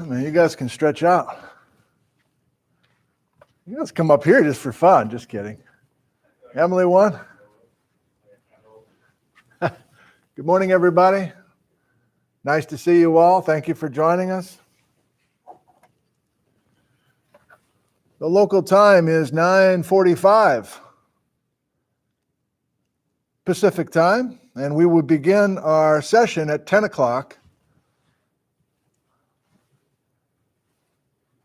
I mean, you guys can stretch out. You guys come up here just for fun. Just kidding. Emily won. Good morning, everybody. Nice to see you all. Thank you for joining us. The local time is 9:45 Pacific time, and we will begin our session at 10 o'clock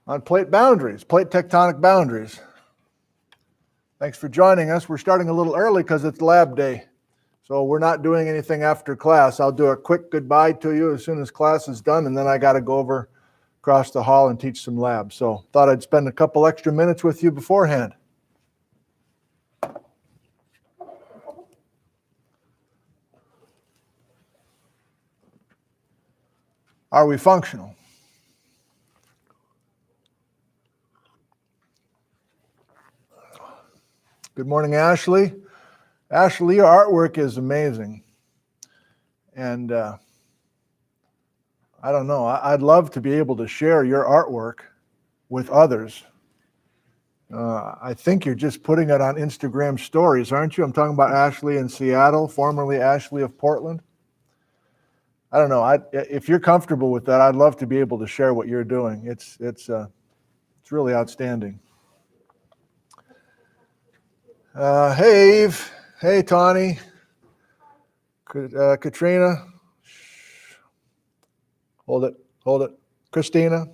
on plate boundaries, plate tectonic boundaries. Thanks for joining us. We're starting a little early because it's lab day, so we're not doing anything after class. I'll do a quick goodbye to you as soon as class is done, and then I got to go over across the hall and teach some labs. So thought I'd spend a couple extra minutes with you beforehand. Are we functional? Good morning, Ashley. Ashley, your artwork is amazing. And I don't know, I'd love to be able to share your artwork with others. I think you're just putting it on Instagram stories, aren't you? I'm talking about Ashley in Seattle, formerly Ashley of Portland. I don't know. If you're comfortable with that, I'd love to be able to share what you're doing. It's really outstanding. Hey, Eve. Hey, Tawny. Katrina. Hold it. Christina.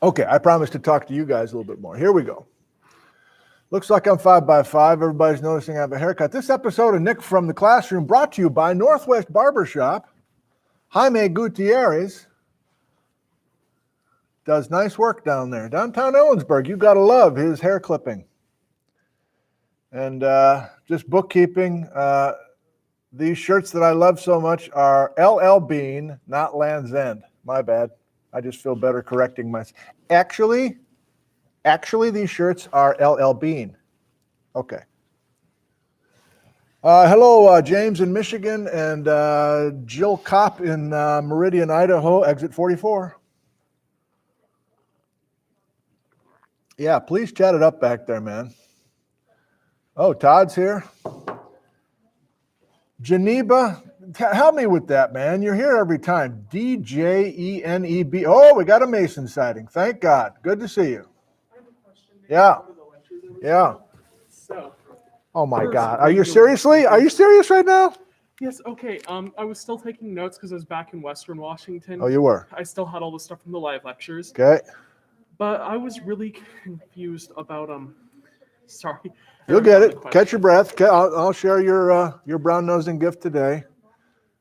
Okay, I promised to talk to you guys a little bit more. Here we go. Looks like I'm 5x5. Everybody's noticing I have a haircut. This episode of Nick from the Classroom brought to you by Northwest Barbershop. Jaime Gutierrez does nice work down there. Downtown Ellensburg, you got to love his hair clipping. And just bookkeeping, these shirts that I love so much are LL Bean, not Land's End. My bad. I just feel better correcting myself. Actually, these shirts are LL Bean. Okay. Hello, James in Michigan and Jill Kopp in Meridian, Idaho, exit 44. Yeah, please chat it up back there, man. Oh, Todd's here. Geneva, help me with that, man. You're here every time. DJENEB. Oh, we got a Mason sighting. Thank God. Good to see you. I have a question. Yeah. Yeah. So. Oh my God. Are you serious right now? Yes. Okay. I was still taking notes because I was back in Western Washington. Oh, you were? I still had all the stuff from the live lectures. Okay. But I was really confused about Sorry. You'll get it. Catch your breath. I'll share your brown nosing gift today.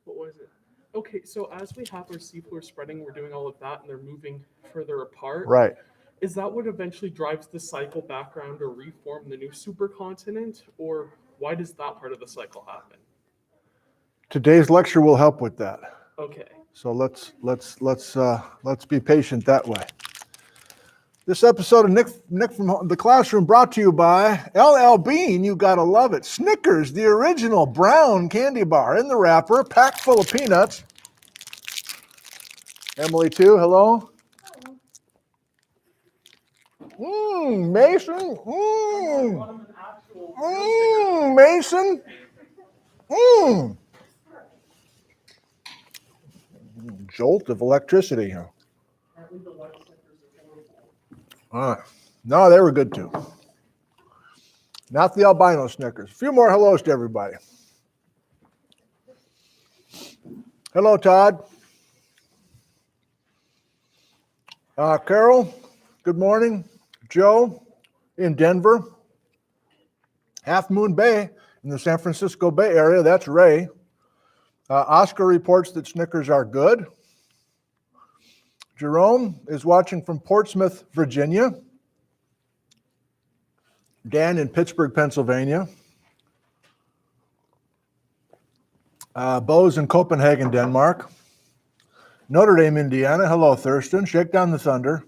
What was it? Okay, so as we have our seafloor spreading, we're doing all of that, and they're moving further apart. Right. Is that what eventually drives the cycle back around or reform the new supercontinent, or why does that part of the cycle happen? Today's lecture will help with that. Okay. So let's be patient that way. This episode of Nick from the Classroom brought to you by LL Bean. You gotta love it. Snickers, the original brown candy bar in the wrapper, packed full of peanuts. Emily too. Hello. Mason. Mason. Jolt of electricity here. No, they were good too. Not the albino Snickers. A few more hellos to everybody. Hello, Todd. Carol, good morning. Joe in Denver. Half Moon Bay in the San Francisco Bay Area. That's Ray. Oscar reports that Snickers are good. Jerome is watching from Portsmouth, Virginia. Dan in Pittsburgh, Pennsylvania. Bo's in Copenhagen, Denmark. Notre Dame, Indiana. Hello, Thurston. Shake down the thunder.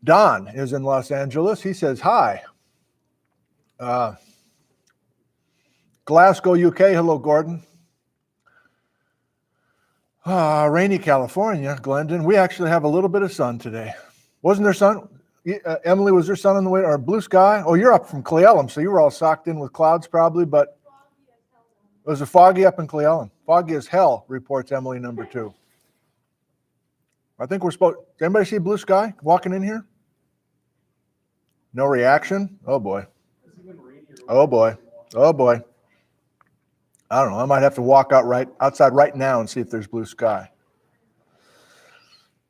Don is in Los Angeles. He says hi. Glasgow, UK. Hello, Gordon. Rainy California, Glendon. We actually have a little bit of sun today. Wasn't there sun? Emily, was there sun on the way? Or blue sky? Oh, you're up from Cleellum, so you were all socked in with clouds probably, but it was a foggy up in Cleellum. Foggy as hell, reports Emily number 2. I think we're supposed. Does anybody see blue sky walking in here? No reaction? Oh boy. Oh boy. Oh boy. I don't know. I might have to walk outside right now and see if there's blue sky.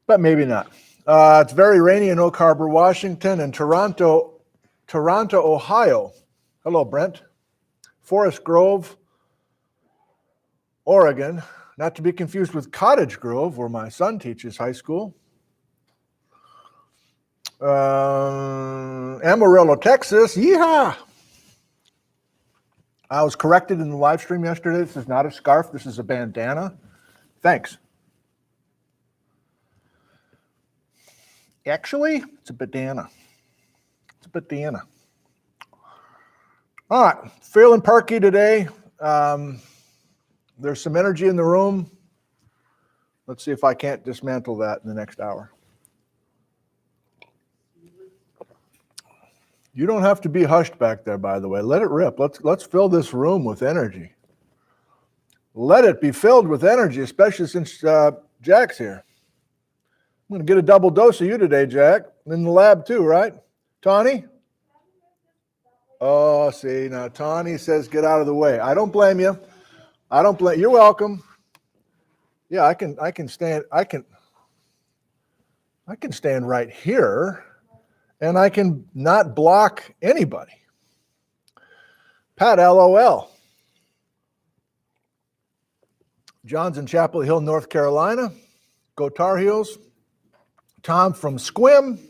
But maybe not. It's very rainy in Oak Harbor, Washington, and Toronto, Ohio. Hello, Brent. Forest Grove, Oregon. Not to be confused with Cottage Grove, where my son teaches high school. Amarillo, Texas. Yeehaw! I was corrected in the live stream yesterday. This is not a scarf. This is a bandana. Thanks. Actually, it's a bandana. It's a bandana. All right. Feeling perky today. There's some energy in the room. Let's see if I can't dismantle that in the next hour. You don't have to be hushed back there, by the way. Let it rip. Let's fill this room with energy. Let it be filled with energy, especially since Jack's here. I'm going to get a double dose of you today, Jack. In the lab too, right? Tawny? Oh, see, now Tawny says get out of the way. I don't blame you. I don't blame. You're welcome. Yeah, I can stand. I can stand right here. And I can not block anybody. Pat, LOL. John's in Chapel Hill, North Carolina. Go Tar Heels. Tom from Squim.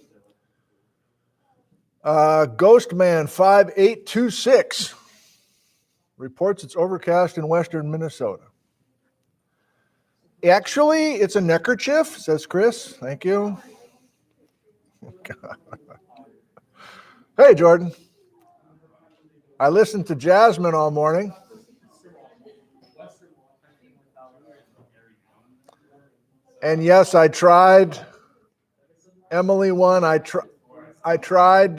Ghostman 5826 reports it's overcast in western Minnesota. Actually, it's a neckerchief, says Chris. Thank you. Hey, Jordan. I listened to Jasmine all morning. And yes, I tried Emily one. I tried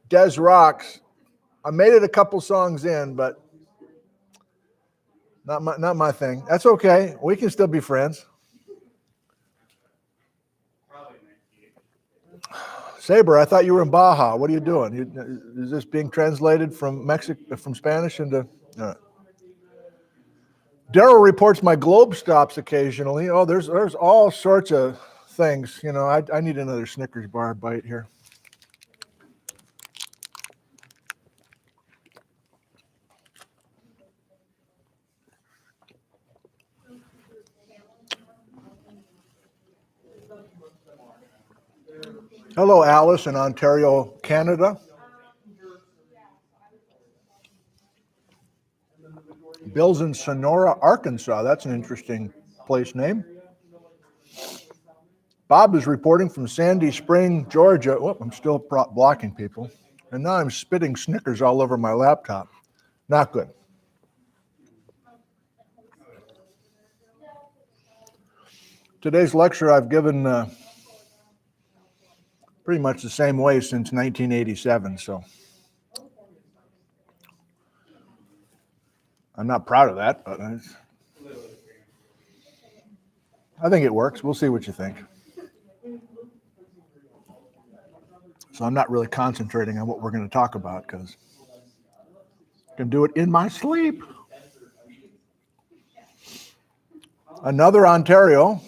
Des Rocks. I made it a couple songs in, but not my thing. That's okay. We can still be friends. Saber, I thought you were in Baja. What are you doing? Is this being translated from Spanish into? Daryl reports my globe stops occasionally. Oh, there's all sorts of things. You know, I need another Snickers bar bite here. Hello, Alice in Ontario, Canada. Bill's in Sonora, Arkansas. That's an interesting place name. Bob is reporting from Sandy Spring, Georgia. Oh, I'm still blocking people. And now I'm spitting Snickers all over my laptop. Not good. Today's lecture I've given pretty much the same way since 1987, so I'm not proud of that, but I think it works. We'll see what you think. So I'm not really concentrating on what we're going to talk about because I can do it in my sleep. Another Ontario.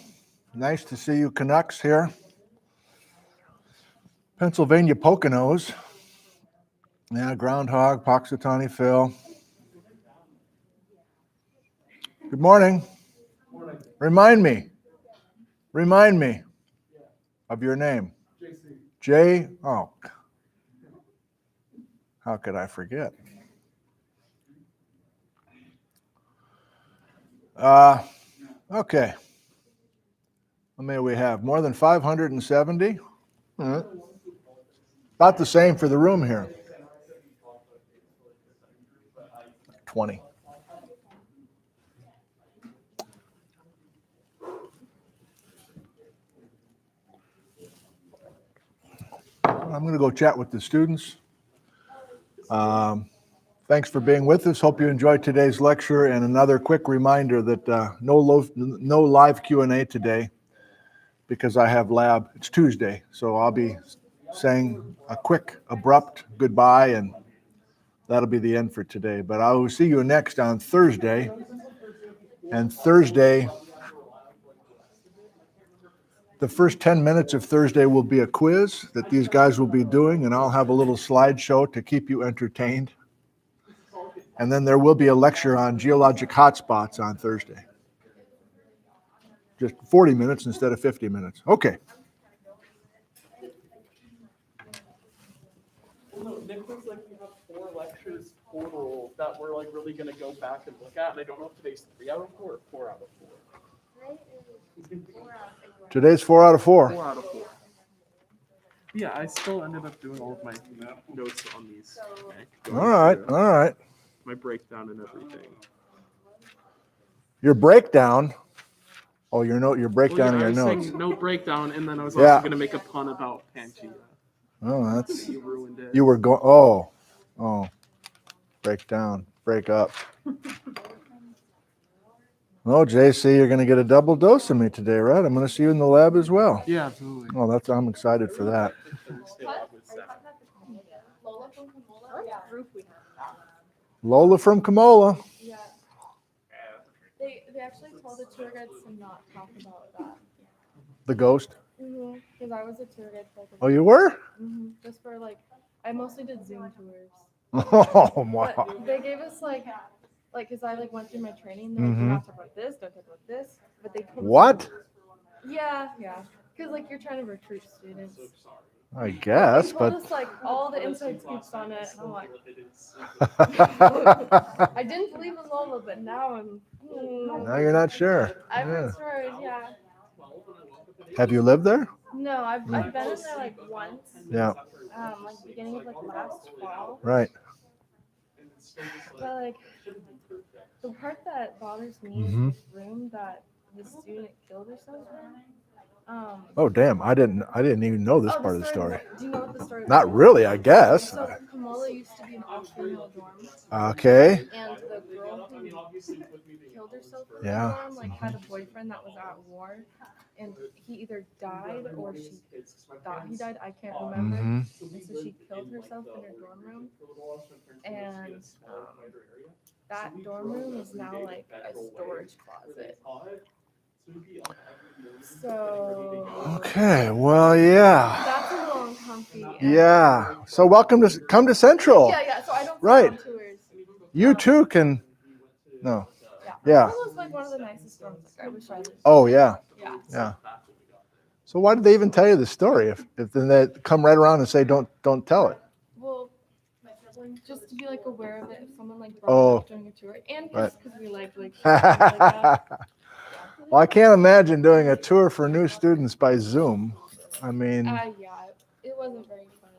Nice to see you Canucks here. Pennsylvania Poconos. Yeah, Groundhog, Poxitani Phil. Good morning. Remind me of your name. J. Oh, how could I forget? Okay. How many we have? More than 570? About the same for the room here. 20. I'm going to go chat with the students. Thanks for being with us. Hope you enjoyed today's lecture. And another quick reminder that no live Q&A today because I have lab. It's Tuesday, so I'll be saying a quick, abrupt goodbye, and that'll be the end for today. But I will see you next on Thursday. And Thursday, the first 10 minutes of Thursday will be a quiz that these guys will be doing, and I'll have a little slideshow to keep you entertained. And then there will be a lecture on geologic hotspots on Thursday. Just 40 minutes instead of 50 minutes. Okay. Nick was like, we have 4 lectures total that we're like really gonna go back and look at, and I don't know if today's 3 out of 4 or 4 out of 4. Today's 4 out of 4. 4 out of 4. Yeah, I still ended up doing all of my notes on these. All right. My breakdown and everything. Your breakdown. Oh, your breakdown of your I was notes. saying note breakdown, and then I was also gonna make a pun about Pangea. Oh, that's. You ruined it. You were going. Oh, break down, break up. Oh, JC, you're going to get a double dose of me today, right? I'm going to see you in the lab as well. Yeah, absolutely. Oh, I'm excited for that. Lola from Kamola. Yeah. They actually told the tour guides to not talk about that. The ghost. Because I was a tour guide for Oh, you were? just for I mostly did Zoom tours. Oh, wow. But they gave us because I went through my training. They're like, do not talk about this, don't talk about this. But they told What? Yeah. Because you're trying to recruit students. I guess, They but. told us all the inside scoops on it. And I'm like, I didn't believe in Lola, but now I'm. Now you're not sure. I've Yeah. heard stories, yeah. Have you lived there? No, I've been in there once. Yeah. Beginning of last fall. Right. But the part that bothers me is this room that the student killed herself in. Oh, damn! I didn't even know this part of the story. Do you know what the story was? Not really, I guess. So Kamola used to be an all-female dorm. Okay. And the girl who killed herself in the Yeah. dorm had a boyfriend that was at war, and he either died or she thought he died. I can't remember. And so she killed herself in her dorm room, and that dorm room is now a storage closet. So. Okay. Well, yeah. That's a little uncomfy. Yeah. So come to Central. Yeah. So I don't. Right. On tours. You too can. No. Yeah. That was one of the nicest dorms. I wish I lived. Oh yeah. Yeah. So why did they even tell you the story? If then they come right around and say don't tell it. Well, just to be aware of it if someone brought it up during a tour, and just because we like that. Well, I can't imagine doing a tour for new students by Zoom. I mean. Yeah, it wasn't very fun.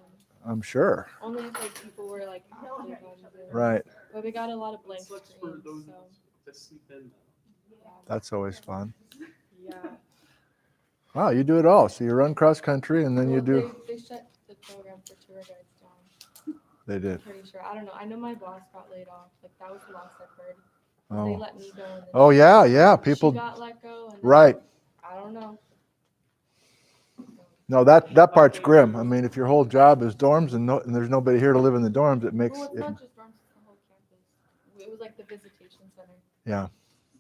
I'm sure. Only if people were active on Zoom. Right. But we got a lot of blank screens. So. That's always fun. Yeah. Wow, you do it all. So you run cross country and then you do. They shut the program for tour guides down. They did. I'm pretty sure. I don't know. I know my boss got laid off. That was the last I've heard. Oh. They let me go. Oh yeah. People. She got let go. And right. I don't know. No, that part's grim. I mean, if your whole job is dorms and there's nobody here to live in the dorms, it makes. Well, it's not just dorms; it's the whole campus. It was the visitation center. Yeah.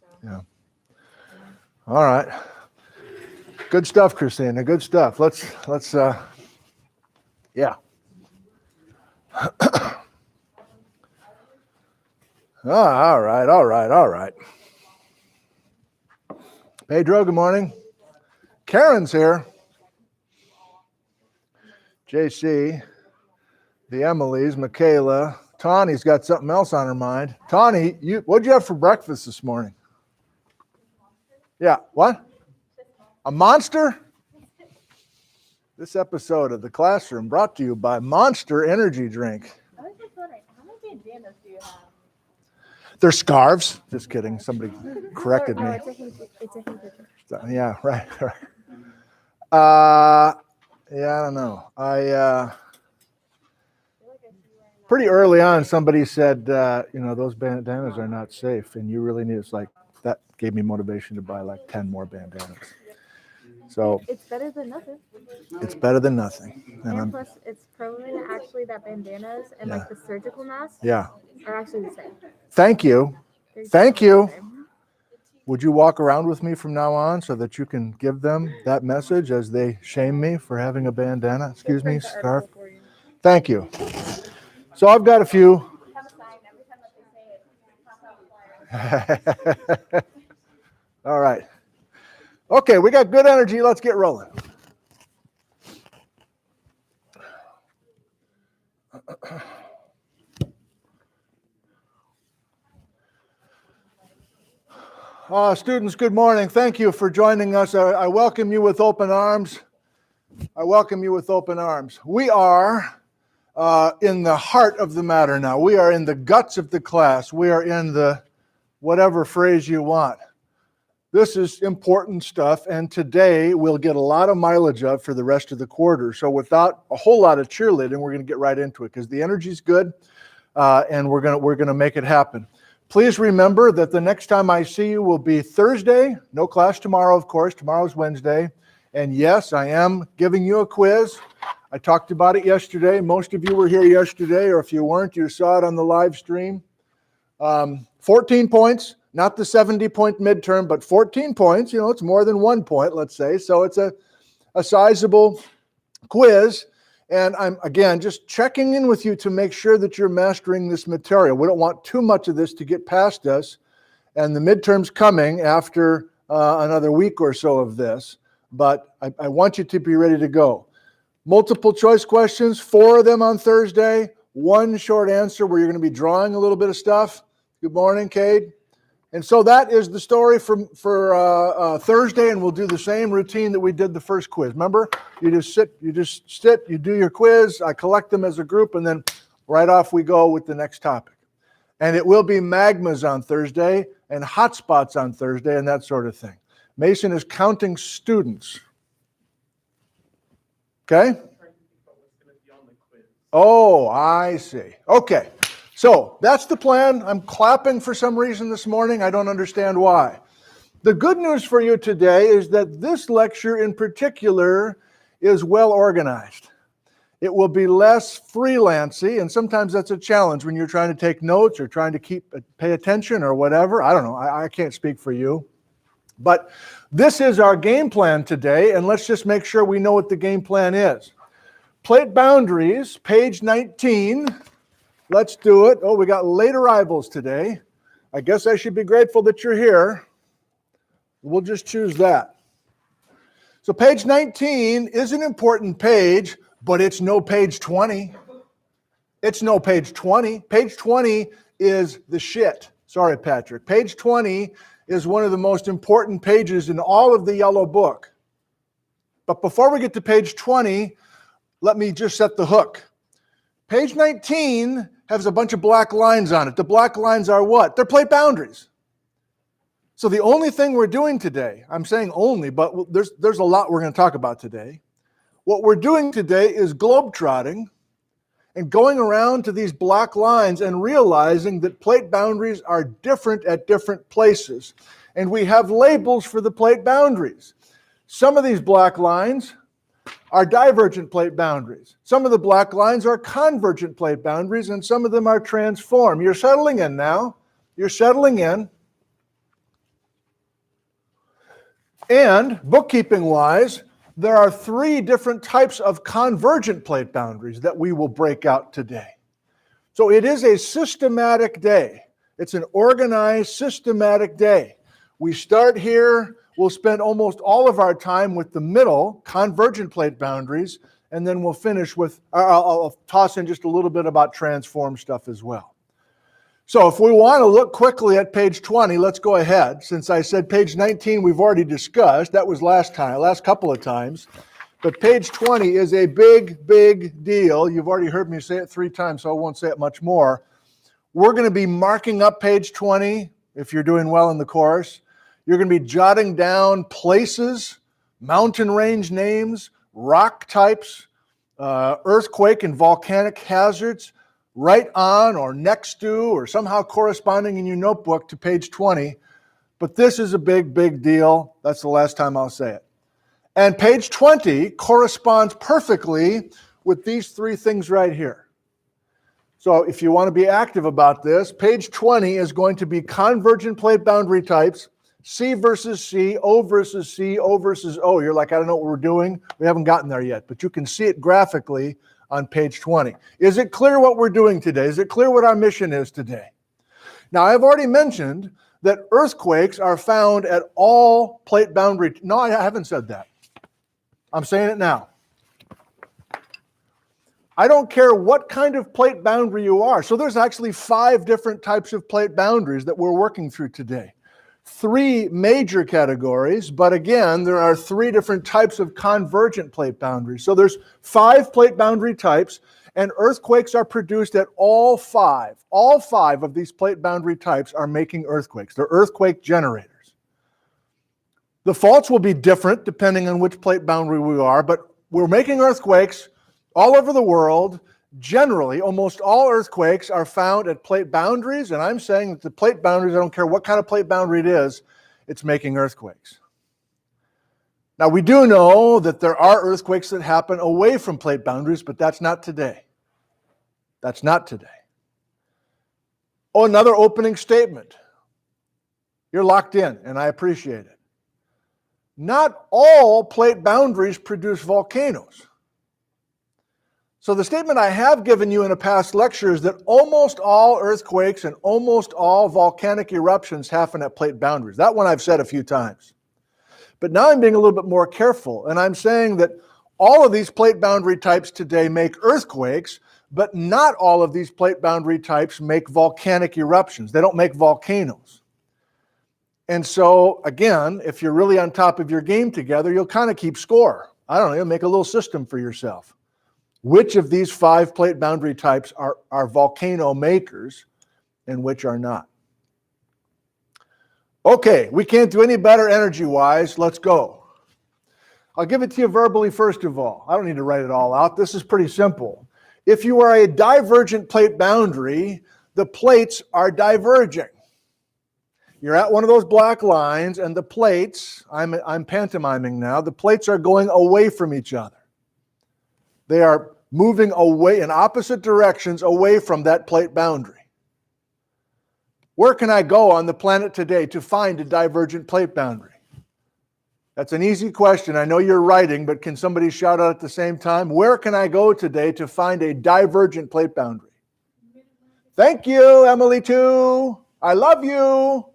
So, yeah. All right. Good stuff, Christina. Good stuff. Let's. Yeah. All right. Pedro, good morning. Karen's here. JC, the Emilys, Michaela, Tawny's got something else on her mind. Tawny, what'd you have for breakfast this morning? Yeah, what? A monster? This episode of The Classroom brought to you by Monster Energy Drink. I was just wondering, how many bandanas do you have? They're scarves. Just kidding. Somebody corrected me. It's a handkerchief. Yeah, right. Yeah, I don't know. Pretty early on, somebody said, those bandanas are not safe, and you really need. It's like that gave me motivation to buy like 10 more bandanas. So It's better than nothing. it's better than nothing. And plus, it's proven actually that bandanas and like the surgical masks Yeah. are actually the same. Thank you. They're Thank exactly you. the same. Would you walk around with me from now on so that you can give them that message as they shame me for having a bandana? Excuse me, Print the scarf. article for you. Thank you. So I've got a few. Have a sign every time that they say it. Pass out flyers. All right. Okay, we got good energy. Let's get rolling. Students, good morning. Thank you for joining us. I welcome you with open arms. I welcome you with open arms. We are in the heart of the matter now. We are in the guts of the class. We are in the whatever phrase you want. This is important stuff, and today we'll get a lot of mileage of for the rest of the quarter. So without a whole lot of cheerleading, we're going to get right into it because the energy's good, and we're going to make it happen. Please remember that the next time I see you will be Thursday. No class tomorrow, of course. Tomorrow's Wednesday. And yes, I am giving you a quiz. I talked about it yesterday. Most of you were here yesterday, or if you weren't, you saw it on the live stream. 14 points, not the 70-point midterm, but 14 points. It's more than 1 point, let's say. So it's a sizable quiz. And I'm, again, just checking in with you to make sure that you're mastering this material. We don't want too much of this to get past us. And the midterm's coming after another week or so of this. But I want you to be ready to go. Multiple choice questions, 4 of them on Thursday, 1 short answer where you're going to be drawing a little bit of stuff. Good morning, Cade. And so that is the story for Thursday, and we'll do the same routine that we did the first quiz. Remember, you just sit, you do your quiz, I collect them as a group, and then right off we go with the next topic. And it will be magmas on Thursday and hotspots on Thursday and that sort of thing. Mason is counting students. Okay? Oh, I see. Okay. So that's the plan. I'm clapping for some reason this morning. I don't understand why. The good news for you today is that this lecture in particular is well organized. It will be less freelancy, and sometimes that's a challenge when you're trying to take notes or trying to pay attention or whatever. I don't know. I can't speak for you. But this is our game plan today, and let's just make sure we know what the game plan is. Plate boundaries, page 19. Let's do it. Oh, we got late arrivals today. I guess I should be grateful that you're here. We'll just choose that. So page 19 is an important page, but it's no page 20. It's no page 20. Page 20 is the shit. Sorry, Patrick. Page 20 is one of the most important pages in all of the yellow book. But before we get to page 20, let me just set the hook. Page 19 has a bunch of black lines on it. The black lines are what? They're plate boundaries. So the only thing we're doing today, I'm saying only, but there's a lot we're going to talk about today. What we're doing today is globetrotting and going around to these black lines and realizing that plate boundaries are different at different places. And we have labels for the plate boundaries. Some of these black lines are divergent plate boundaries. Some of the black lines are convergent plate boundaries, and some of them are transform. You're settling in now. You're settling in. And bookkeeping-wise, there are 3 different types of convergent plate boundaries that we will break out today. So it is a systematic day. It's an organized, systematic day. We start here. We'll spend almost all of our time with the middle, convergent plate boundaries, and then we'll finish with, I'll toss in just a little bit about transform stuff as well. So if we want to look quickly at page 20, let's go ahead. Since I said page 19 we've already discussed, that was last couple of times. But page 20 is a big, big deal. You've already heard me say it 3 times, so I won't say it much more. We're going to be marking up page 20 if you're doing well in the course. You're going to be jotting down places, mountain range names, rock types, earthquake and volcanic hazards right on or next to or somehow corresponding in your notebook to page 20. But this is a big, big deal. That's the last time I'll say it. And page 20 corresponds perfectly with these three things right here. So if you want to be active about this, page 20 is going to be convergent plate boundary types, C versus C, O versus C, O versus O. You're like, I don't know what we're doing. We haven't gotten there yet, but you can see it graphically on page 20. Is it clear what we're doing today? Is it clear what our mission is today? Now, I've already mentioned that earthquakes are found at all plate boundary. No, I haven't said that. I'm saying it now. I don't care what kind of plate boundary you are. So there's actually 5 different types of plate boundaries that we're working through today. 3 major categories, but again, there are 3 different types of convergent plate boundaries. So there's 5 plate boundary types, and earthquakes are produced at all 5. All 5 of these plate boundary types are making earthquakes. They're earthquake generators. The faults will be different depending on which plate boundary we are, but we're making earthquakes all over the world. Generally, almost all earthquakes are found at plate boundaries, and I'm saying that the plate boundaries, I don't care what kind of plate boundary it is, it's making earthquakes. Now, we do know that there are earthquakes that happen away from plate boundaries, but that's not today. That's not today. Oh, another opening statement. You're locked in, and I appreciate it. Not all plate boundaries produce volcanoes. So the statement I have given you in a past lecture is that almost all earthquakes and almost all volcanic eruptions happen at plate boundaries. That one I've said a few times. But now I'm being a little bit more careful, and I'm saying that all of these plate boundary types today make earthquakes, but not all of these plate boundary types make volcanic eruptions. They don't make volcanoes. And so, again, if you're really on top of your game together, you'll kind of keep score. I don't know, you'll make a little system for yourself. Which of these 5 plate boundary types are volcano makers and which are not? Okay, we can't do any better energy-wise. Let's go. I'll give it to you verbally first of all. I don't need to write it all out. This is pretty simple. If you are a divergent plate boundary, the plates are diverging. You're at one of those black lines, and the plates, I'm pantomiming now, the plates are going away from each other. They are moving away in opposite directions away from that plate boundary. Where can I go on the planet today to find a divergent plate boundary? That's an easy question. I know you're writing, but can somebody shout out at the same time? Where can I go today to find a divergent plate boundary? Thank you, Emily, too. I love you.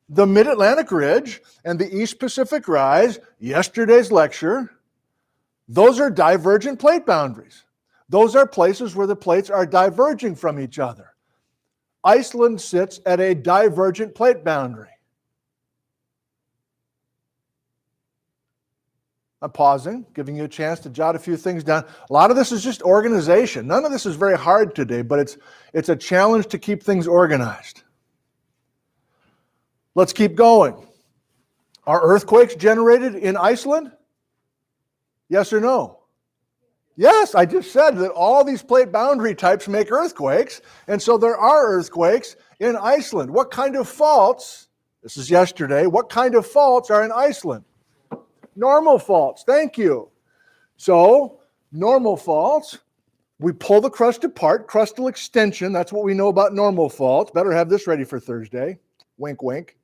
The Mid-Atlantic Ridge and the East Pacific Rise, yesterday's lecture, those are divergent plate boundaries. Those are places where the plates are diverging from each other. Iceland sits at a divergent plate boundary. I'm pausing, giving you a chance to jot a few things down. A lot of this is just organization. None of this is very hard today, but it's a challenge to keep things organized. Let's keep going. Are earthquakes generated in Iceland? Yes or no? Yes, I just said that all these plate boundary types make earthquakes, and so there are earthquakes in Iceland. What kind of faults, this is yesterday, what kind of faults are in Iceland? Normal faults, thank you. So, normal faults, we pull the crust apart, crustal extension, that's what we know about normal faults. Better have this ready for Thursday, wink, wink.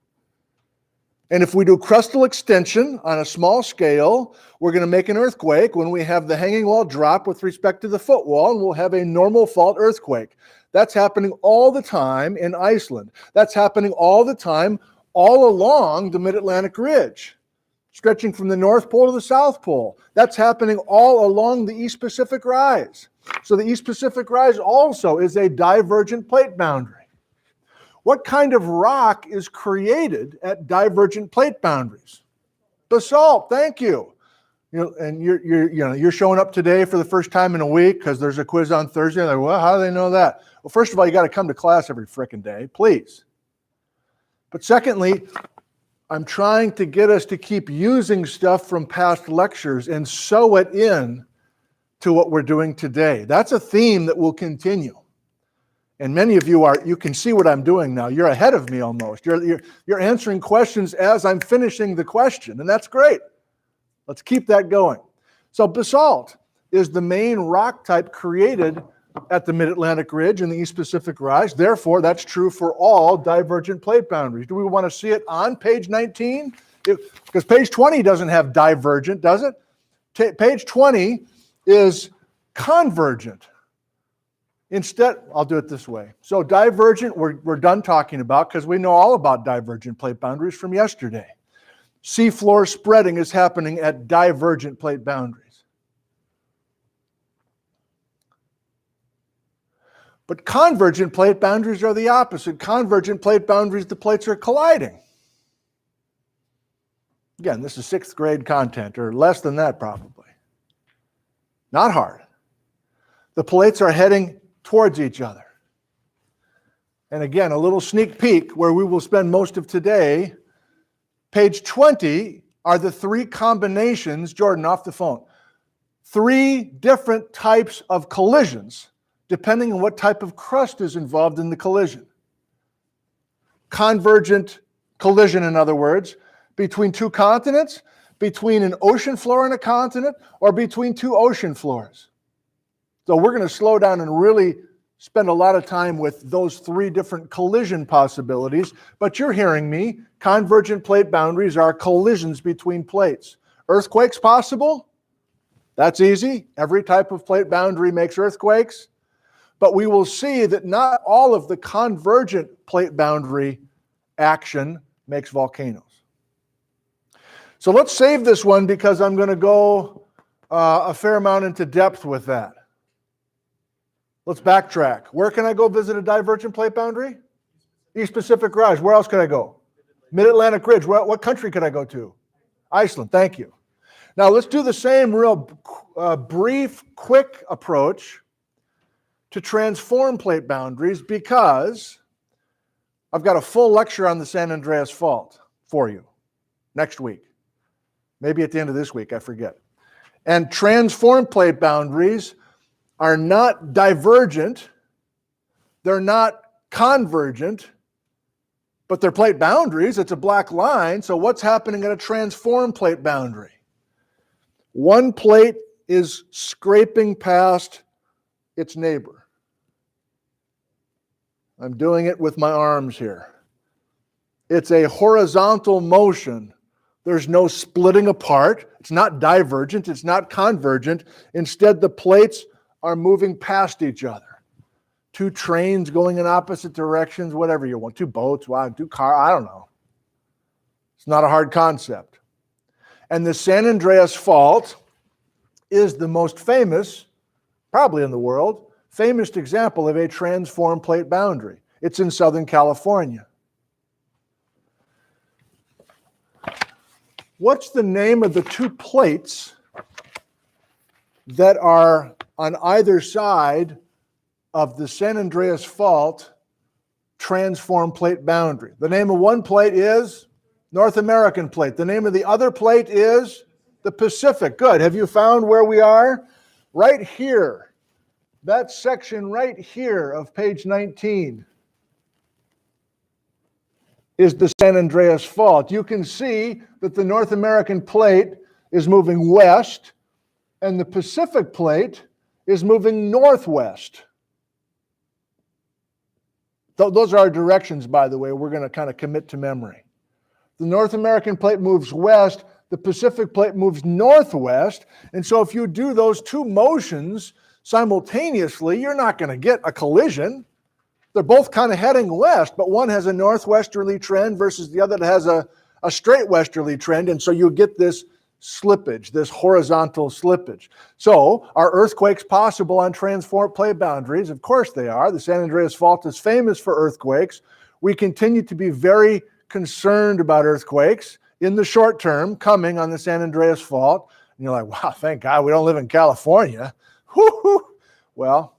And if we do crustal extension on a small scale, we're going to make an earthquake when we have the hanging wall drop with respect to the footwall, and we'll have a normal fault earthquake. That's happening all the time in Iceland. That's happening all the time all along the Mid-Atlantic Ridge, stretching from the North Pole to the South Pole. That's happening all along the East Pacific Rise. So the East Pacific Rise also is a divergent plate boundary. What kind of rock is created at divergent plate boundaries? Basalt, thank you. You're showing up today for the first time in a week because there's a quiz on Thursday. Like, well, how do they know that? Well, first of all, you got to come to class every frickin' day, please. But secondly, I'm trying to get us to keep using stuff from past lectures and sew it in to what we're doing today. That's a theme that will continue. And many of you you can see what I'm doing now. You're ahead of me almost. You're answering questions as I'm finishing the question, and that's great. Let's keep that going. So basalt is the main rock type created at the Mid-Atlantic Ridge and the East Pacific Rise. Therefore, that's true for all divergent plate boundaries. Do we want to see it on page 19? Because page 20 doesn't have divergent, does it? Page 20 is convergent. Instead, I'll do it this way. So divergent, we're done talking about because we know all about divergent plate boundaries from yesterday. Seafloor spreading is happening at divergent plate boundaries. But convergent plate boundaries are the opposite. Convergent plate boundaries, the plates are colliding. Again, this is 6th grade content, or less than that probably. Not hard. The plates are heading towards each other. And again, a little sneak peek where we will spend most of today. Page 20 are the 3 combinations, Jordan, off the phone, 3 different types of collisions, depending on what type of crust is involved in the collision. Convergent collision, in other words, between 2 continents, between an ocean floor and a continent, or between 2 ocean floors. So we're going to slow down and really spend a lot of time with those 3 different collision possibilities. But you're hearing me. Convergent plate boundaries are collisions between plates. Earthquakes possible? That's easy. Every type of plate boundary makes earthquakes. But we will see that not all of the convergent plate boundary action makes volcanoes. So let's save this one because I'm going to go a fair amount into depth with that. Let's backtrack. Where can I go visit a divergent plate boundary? East Pacific Rise. Where else could I go? Mid-Atlantic Ridge. What country could I go to? Iceland. Thank you. Now let's do the same real brief, quick approach to transform plate boundaries because I've got a full lecture on the San Andreas Fault for you next week. Maybe at the end of this week, I forget. And transform plate boundaries are not divergent, they're not convergent, but they're plate boundaries. It's a black line. So what's happening at a transform plate boundary? One plate is scraping past its neighbor. I'm doing it with my arms here. It's a horizontal motion. There's no splitting apart. It's not divergent. It's not convergent. Instead, the plates are moving past each other. 2 trains going in opposite directions, whatever you want. 2 boats, 2 cars, I don't know. It's not a hard concept. And the San Andreas Fault is the most famous, probably in the world, famous example of a transform plate boundary. It's in Southern California. What's the name of the 2 plates that are on either side of the San Andreas Fault transform plate boundary? The name of one plate is North American plate. The name of the other plate is the Pacific. Good. Have you found where we are? Right here. That section right here of page 19 is the San Andreas Fault. You can see that the North American plate is moving west and the Pacific plate is moving northwest. Those are our directions, by the way. We're going to kind of commit to memory. The North American plate moves west, the Pacific plate moves northwest, and so if you do those 2 motions simultaneously, you're not going to get a collision. They're both kind of heading west, but one has a northwesterly trend versus the other that has a straight westerly trend, and so you get this slippage, this horizontal slippage. So, are earthquakes possible on transform plate boundaries? Of course they are. The San Andreas Fault is famous for earthquakes. We continue to be very concerned about earthquakes in the short term coming on the San Andreas Fault. And you're like, wow, thank God we don't live in California. Woo-hoo. Well,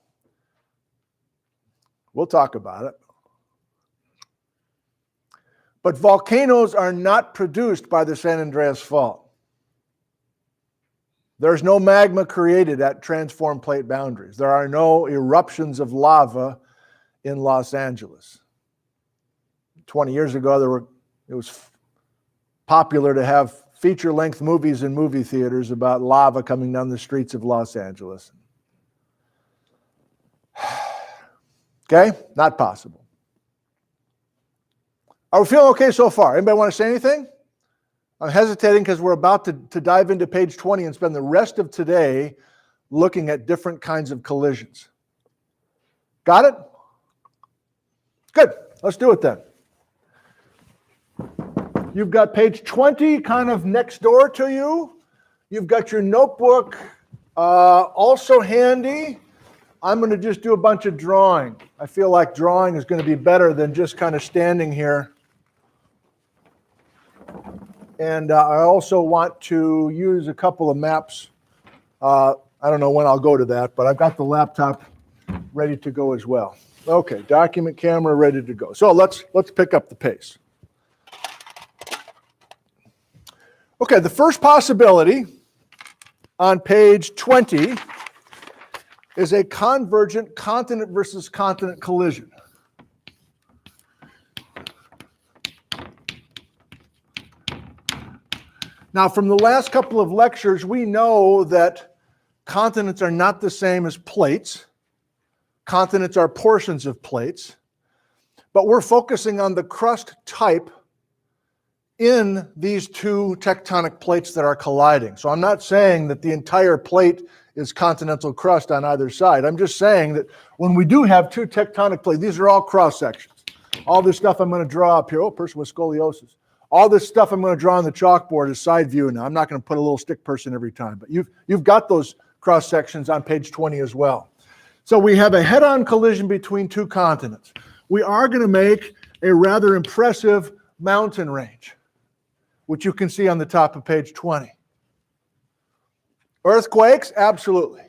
we'll talk about it. But volcanoes are not produced by the San Andreas Fault. There's no magma created at transform plate boundaries. There are no eruptions of lava in Los Angeles. 20 years ago, it was popular to have feature-length movies in movie theaters about lava coming down the streets of Los Angeles. Okay? Not possible. Are we feeling okay so far? Anybody want to say anything? I'm hesitating because we're about to dive into page 20 and spend the rest of today looking at different kinds of collisions. Got it? Good. Let's do it then. You've got page 20 kind of next door to you. You've got your notebook also handy. I'm going to just do a bunch of drawing. I feel like drawing is going to be better than just kind of standing here. And I also want to use a couple of maps. I don't know when I'll go to that, but I've got the laptop ready to go as well. Okay, document camera ready to go. So let's pick up the pace. Okay, the first possibility on page 20 is a convergent continent versus continent collision. Now, from the last couple of lectures, we know that continents are not the same as plates. Continents are portions of plates. But we're focusing on the crust type in these two tectonic plates that are colliding. So I'm not saying that the entire plate is continental crust on either side. I'm just saying that when we do have two tectonic plates, these are all cross sections. All this stuff I'm going to draw up here. Oh, person with scoliosis. All this stuff I'm going to draw on the chalkboard is side view now. I'm not going to put a little stick person every time, but you've got those cross sections on page 20 as well. So we have a head-on collision between two continents. We are going to make a rather impressive mountain range, which you can see on the top of page 20. Earthquakes? Absolutely.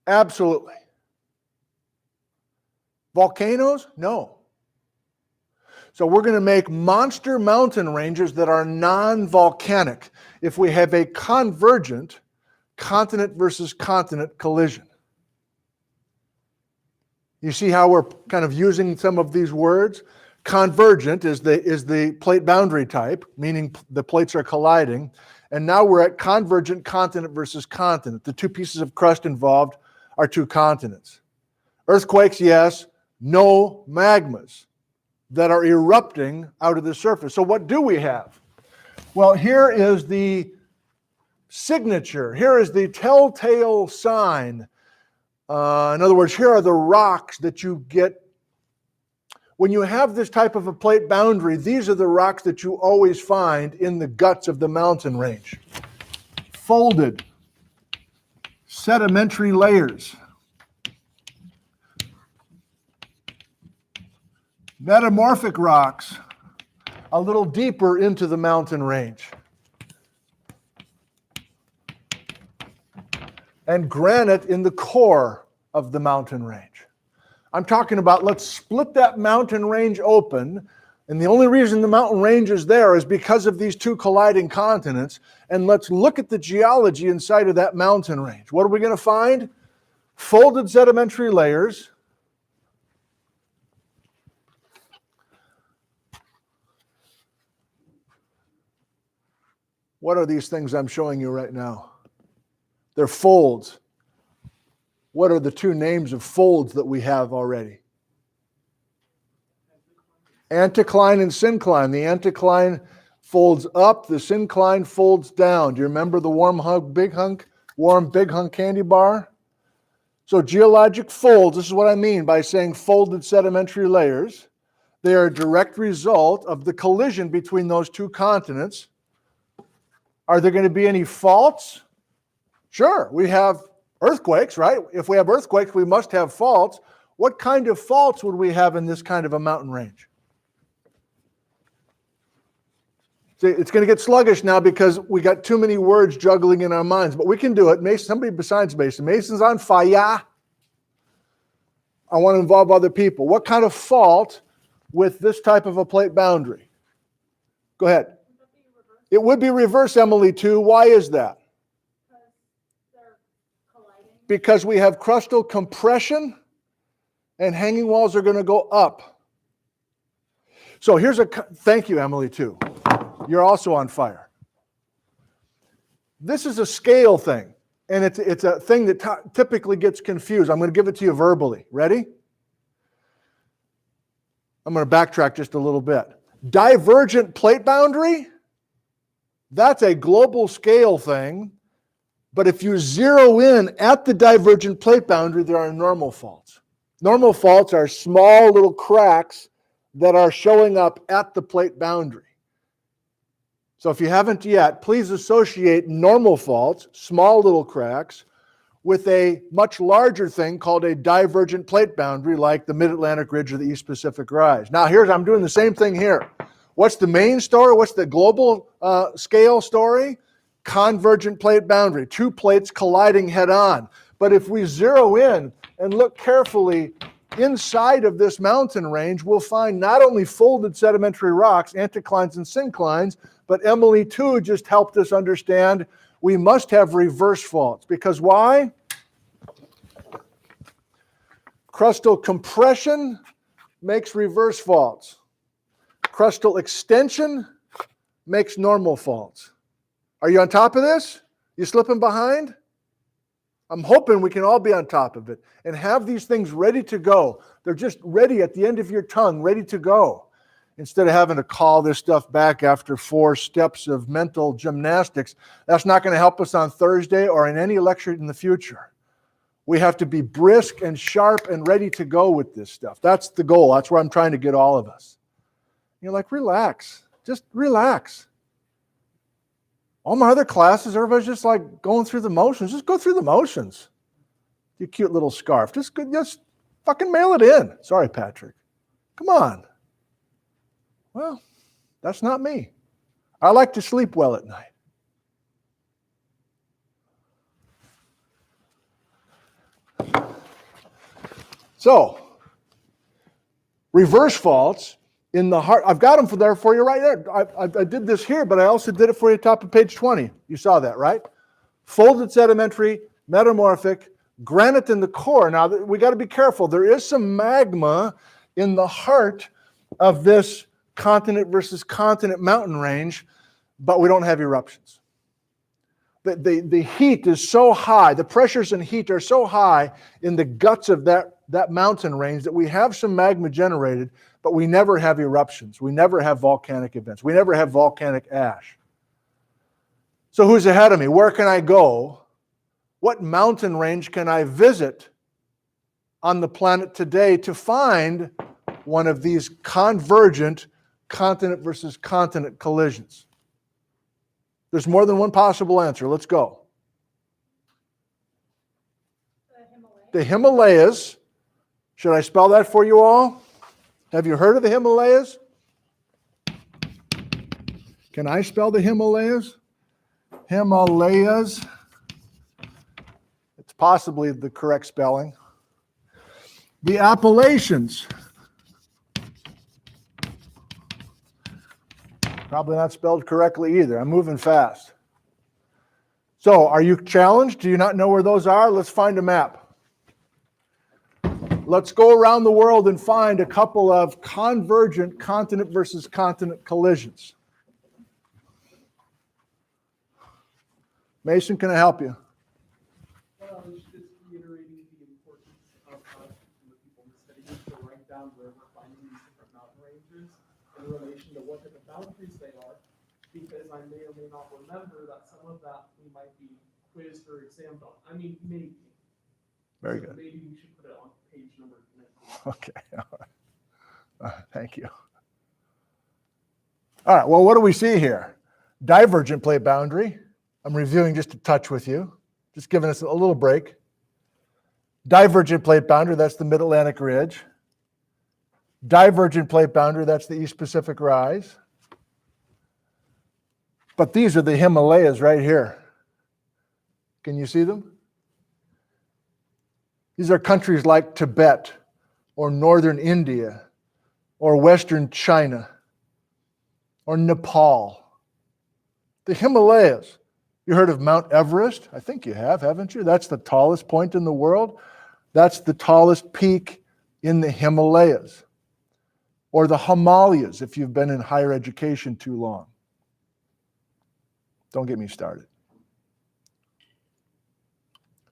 Absolutely. Volcanoes? No. So we're going to make monster mountain ranges that are non-volcanic if we have a convergent continent versus continent collision. You see how we're kind of using some of these words? Convergent is the plate boundary type, meaning the plates are colliding. And now we're at convergent continent versus continent. The two pieces of crust involved are two continents. Earthquakes, yes. No magmas that are erupting out of the surface. So what do we have? Well, here is the signature. Here is the telltale sign. In other words, here are the rocks that you get. When you have this type of a plate boundary, these are the rocks that you always find in the guts of the mountain range. Folded sedimentary layers. Metamorphic rocks a little deeper into the mountain range. And granite in the core of the mountain range. I'm talking about, let's split that mountain range open, and the only reason the mountain range is there is because of these two colliding continents, and let's look at the geology inside of that mountain range. What are we going to find? Folded sedimentary layers. What are these things I'm showing you right now? They're folds. What are the two names of folds that we have already? Anticline and syncline. The anticline folds up, the syncline folds down. Do you remember the warm big hunk candy bar? So geologic folds, this is what I mean by saying folded sedimentary layers. They are a direct result of the collision between those two continents. Are there going to be any faults? Sure, we have earthquakes, right? If we have earthquakes, we must have faults. What kind of faults would we have in this kind of a mountain range? See, it's going to get sluggish now because we got too many words juggling in our minds, but we can do it. Mason, somebody besides Mason. Mason's on fire. I want to involve other people. What kind of fault with this type of a plate boundary? Go ahead. It would be reverse, Emily, too. Why is that? Because we have crustal compression and hanging walls are going to go up. So here's thank you, Emily, too. You're also on fire. This is a scale thing, and it's a thing that typically gets confused. I'm going to give it to you verbally. Ready? I'm going to backtrack just a little bit. Divergent plate boundary, that's a global scale thing, but if you zero in at the divergent plate boundary, there are normal faults. Normal faults are small little cracks that are showing up at the plate boundary. So if you haven't yet, please associate normal faults, small little cracks, with a much larger thing called a divergent plate boundary, like the Mid-Atlantic Ridge or the East Pacific Rise. Now I'm doing the same thing here. What's the main story? What's the global scale story? Convergent plate boundary, two plates colliding head on. But if we zero in and look carefully inside of this mountain range, we'll find not only folded sedimentary rocks, anticlines and synclines, but Emily too just helped us understand we must have reverse faults. Because why? Crustal compression makes reverse faults. Crustal extension makes normal faults. Are you on top of this? You slipping behind? I'm hoping we can all be on top of it and have these things ready to go. They're just ready at the end of your tongue, ready to go. Instead of having to call this stuff back after 4 steps of mental gymnastics, that's not going to help us on Thursday or in any lecture in the future. We have to be brisk and sharp and ready to go with this stuff. That's the goal. That's where I'm trying to get all of us. You're like, relax. Just relax. All my other classes, everybody's just like going through the motions. Just go through the motions. You cute little scarf. Just fucking mail it in. Sorry, Patrick. Come on. Well, that's not me. I like to sleep well at night. So, reverse faults in the heart. I've got them there for you right there. I did this here, but I also did it for you at the top of page 20. You saw that, right? Folded sedimentary, metamorphic, granite in the core. Now, we got to be careful. There is some magma in the heart of this continent versus continent mountain range, but we don't have eruptions. The heat is so high, the pressures and heat are so high in the guts of that mountain range that we have some magma generated, but we never have eruptions. We never have volcanic events. We never have volcanic ash. So who's ahead of me? Where can I go? What mountain range can I visit on the planet today to find one of these convergent continent versus continent collisions? There's more than one possible answer. Let's go. The Himalayas. Should I spell that for you all? Have you heard of the Himalayas? Can I spell the Himalayas? Himalayas. It's possibly the correct spelling. The Appalachians. Probably not spelled correctly either. I'm moving fast. So, are you challenged? Do you not know where those are? Let's find a map. Let's go around the world and find a couple of convergent continent versus continent collisions. Mason, can I help you? Well, I was just reiterating the importance of us and the people in the study to write down where we're finding these different mountain ranges in relation to what type of boundaries they are, because I may or may not remember that some of that we might be quizzed or examined on. I mean, maybe. Very So good. maybe we should put it on page number 19. Okay. All right. Thank you. All right. Well, what do we see here? Divergent plate boundary. I'm reviewing just a touch with you, just giving us a little break. Divergent plate boundary, that's the Mid-Atlantic Ridge. Divergent plate boundary, that's the East Pacific Rise. But these are the Himalayas right here. Can you see them? These are countries like Tibet or northern India or Western China or Nepal. The Himalayas. You heard of Mount Everest? I think you have, haven't you? That's the tallest point in the world. That's the tallest peak in the Himalayas. Or the Himalayas, if you've been in higher education too long. Don't get me started.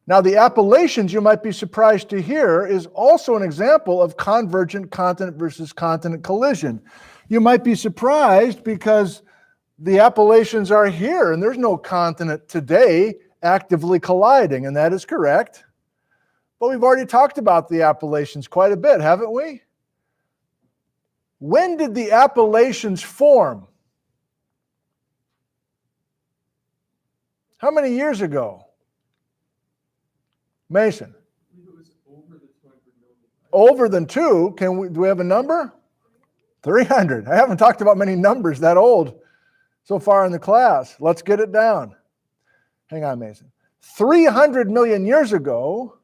Now, the Appalachians, you might be surprised to hear, is also an example of convergent continent versus continent collision. You might be surprised because the Appalachians are here and there's no continent today actively colliding, and that is correct. But we've already talked about the Appalachians quite a bit, haven't we? When did the Appalachians form? How many years ago? Mason. I believe it was over the 200 million. Over than 2. Do we have a number? 300. I haven't talked about many numbers that old so far in the class. Let's get it down. Hang on, Mason. 300 million years ago,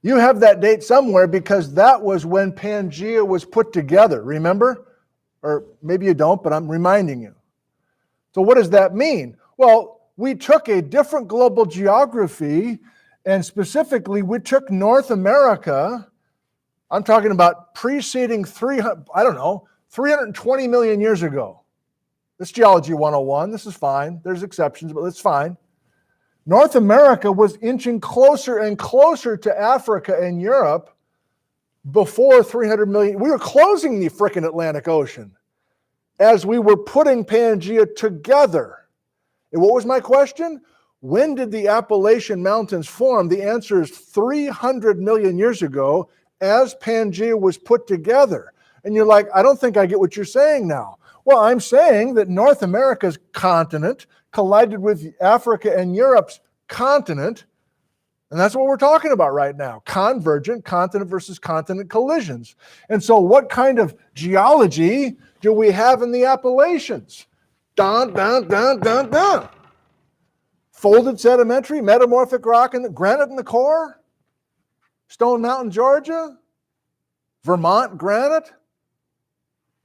you have that date somewhere because that was when Pangaea was put together, remember? Or maybe you don't, but I'm reminding you. So what does that mean? Well, we took a different global geography, and specifically we took North America. I'm talking about preceding 320 million years ago. This is Geology 101. This is fine. There's exceptions, but it's fine. North America was inching closer and closer to Africa and Europe before 300 million. We were closing the frickin' Atlantic Ocean as we were putting Pangaea together. And what was my question? When did the Appalachian Mountains form? The answer is 300 million years ago as Pangaea was put together. And you're like, I don't think I get what you're saying now. Well, I'm saying that North America's continent collided with Africa and Europe's continent, and that's what we're talking about right now, convergent continent versus continent collisions. And so what kind of geology do we have in the Appalachians? Dun, dun, dun, dun, dun. Folded sedimentary, metamorphic rock, and granite in the core? Stone Mountain, Georgia? Vermont granite?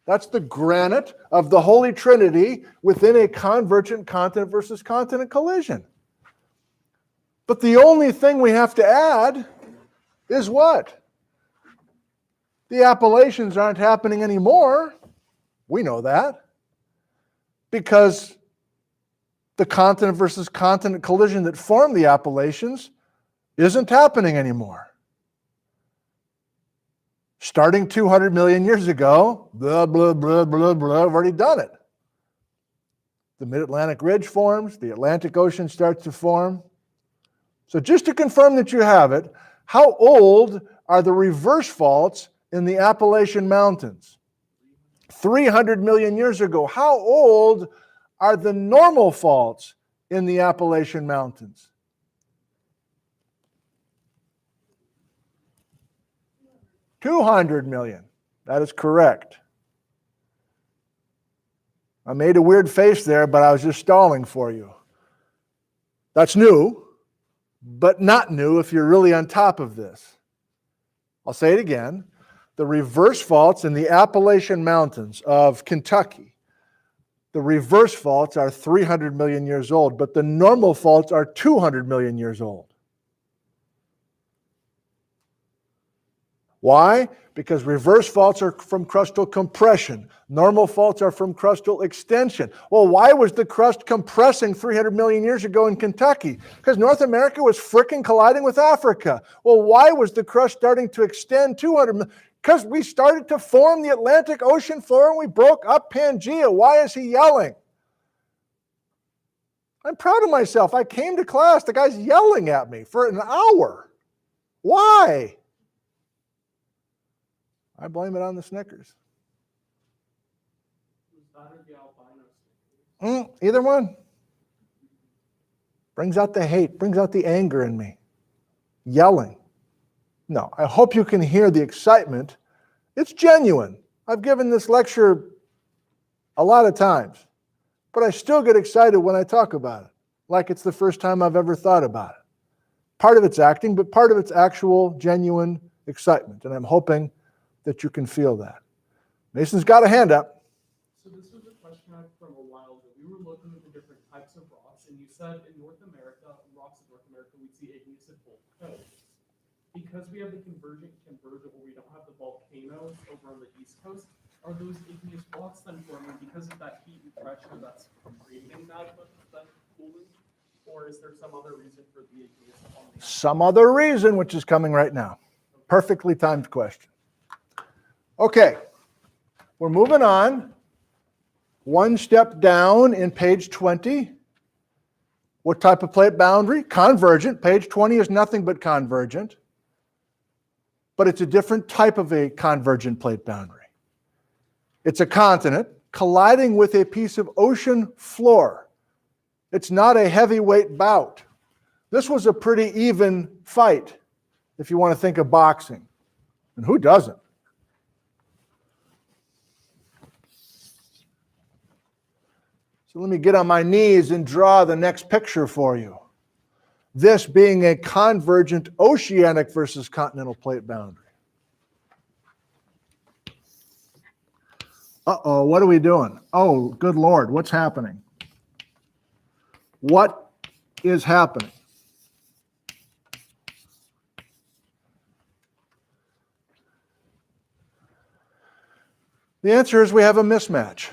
That's the granite of the Holy Trinity within a convergent continent versus continent collision. But the only thing we have to add is what? The Appalachians aren't happening anymore. We know that. Because the continent versus continent collision that formed the Appalachians isn't happening anymore. Starting 200 million years ago, blah, blah, blah, blah, blah, I've already done it. The Mid-Atlantic Ridge forms, the Atlantic Ocean starts to form. So just to confirm that you have it, how old are the reverse faults in the Appalachian Mountains? 300 million years ago. How old are the normal faults in the Appalachian Mountains? 200 million. That is correct. I made a weird face there, but I was just stalling for you. That's new, but not new if you're really on top of this. I'll say it again. The reverse faults in the Appalachian Mountains of Kentucky, the reverse faults are 300 million years old, but the normal faults are 200 million years old. Why? Because reverse faults are from crustal compression. Normal faults are from crustal extension. Well, why was the crust compressing 300 million years ago in Kentucky? Because North America was frickin' colliding with Africa. Well, why was the crust starting to extend 200 million? Because we started to form the Atlantic Ocean floor and we broke up Pangaea. Why is he yelling? I'm proud of myself. I came to class, the guy's yelling at me for an hour. Why? I blame it on the Snickers. Either one. Brings out the hate, brings out the anger in me. Yelling. No, I hope you can hear the excitement. It's genuine. I've given this lecture a lot of times, but I still get excited when I talk about it, like it's the first time I've ever thought about it. Part of it's acting, but part of it's actual, genuine excitement, and I'm hoping that you can feel that. Mason's got a hand up. So this was a question I had from a while ago. We were looking at the different types of rocks, and you said in North America, rocks in North America, we'd see igneous and volcanic. Because we have the Convergent where we don't have the volcanoes over on the East Coast, are those igneous blocks then forming because of that heat and pressure that's creating that cooling? Or is there some other reason for the igneous on the Some other reason, which is coming right now. Perfectly timed question. Okay, we're moving on. One step down in page 20. What type of plate boundary? Convergent. Page 20 is nothing but convergent. But it's a different type of a convergent plate boundary. It's a continent colliding with a piece of ocean floor. It's not a heavyweight bout. This was a pretty even fight, if you want to think of boxing. And who doesn't? So let me get on my knees and draw the next picture for you. This being a convergent oceanic versus continental plate boundary. Uh-oh, what are we doing? Oh, good Lord, what's happening? What is happening? The answer is we have a mismatch.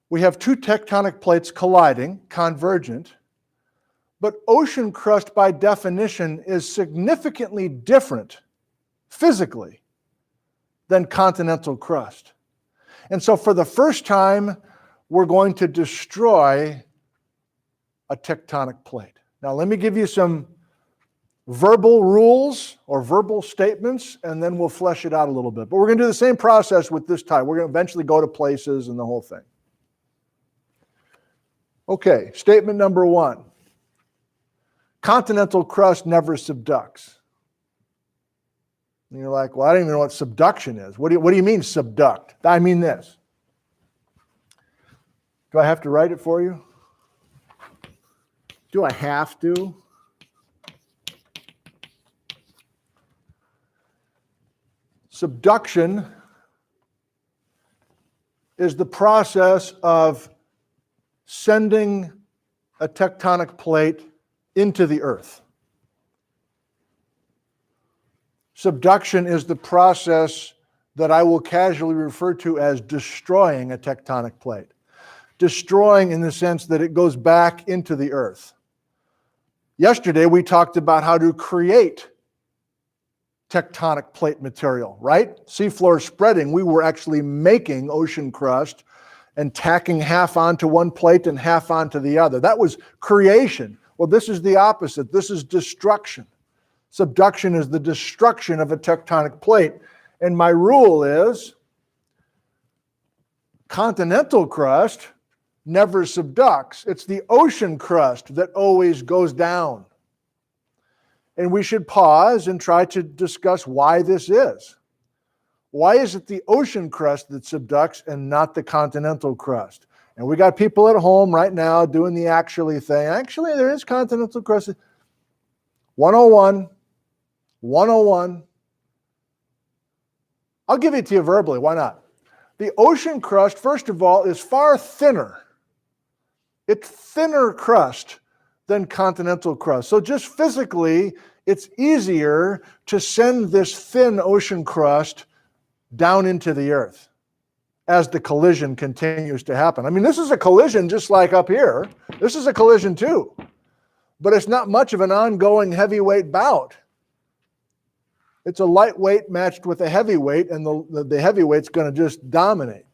We have two tectonic plates colliding, convergent, but ocean crust by definition is significantly different physically than continental crust. And so for the first time, we're going to destroy a tectonic plate. Now let me give you some verbal rules or verbal statements, and then we'll flesh it out a little bit. But we're going to do the same process with this type. We're going to eventually go to places and the whole thing. Okay, statement number one. Continental crust never subducts. And you're like, well, I don't even know what subduction is. What do you mean subduct? I mean this. Do I have to write it for you? Do I have to? Subduction is the process of sending a tectonic plate into the earth. Subduction is the process that I will casually refer to as destroying a tectonic plate. Destroying in the sense that it goes back into the earth. Yesterday we talked about how to create tectonic plate material, right? Seafloor spreading, we were actually making ocean crust and tacking half onto one plate and half onto the other. That was creation. Well, this is the opposite. This is destruction. Subduction is the destruction of a tectonic plate. And my rule is continental crust never subducts. It's the ocean crust that always goes down. And we should pause and try to discuss why this is. Why is it the ocean crust that subducts and not the continental crust? And we got people at home right now doing the actually thing. Actually, there is continental crust. 101. 101. I'll give it to you verbally. Why not? The ocean crust, first of all, is far thinner. It's thinner crust than continental crust. So just physically, it's easier to send this thin ocean crust down into the earth as the collision continues to happen. I mean, this is a collision just like up here. This is a collision too. But it's not much of an ongoing heavyweight bout. It's a lightweight matched with a heavyweight, and the heavyweight's going to just dominate.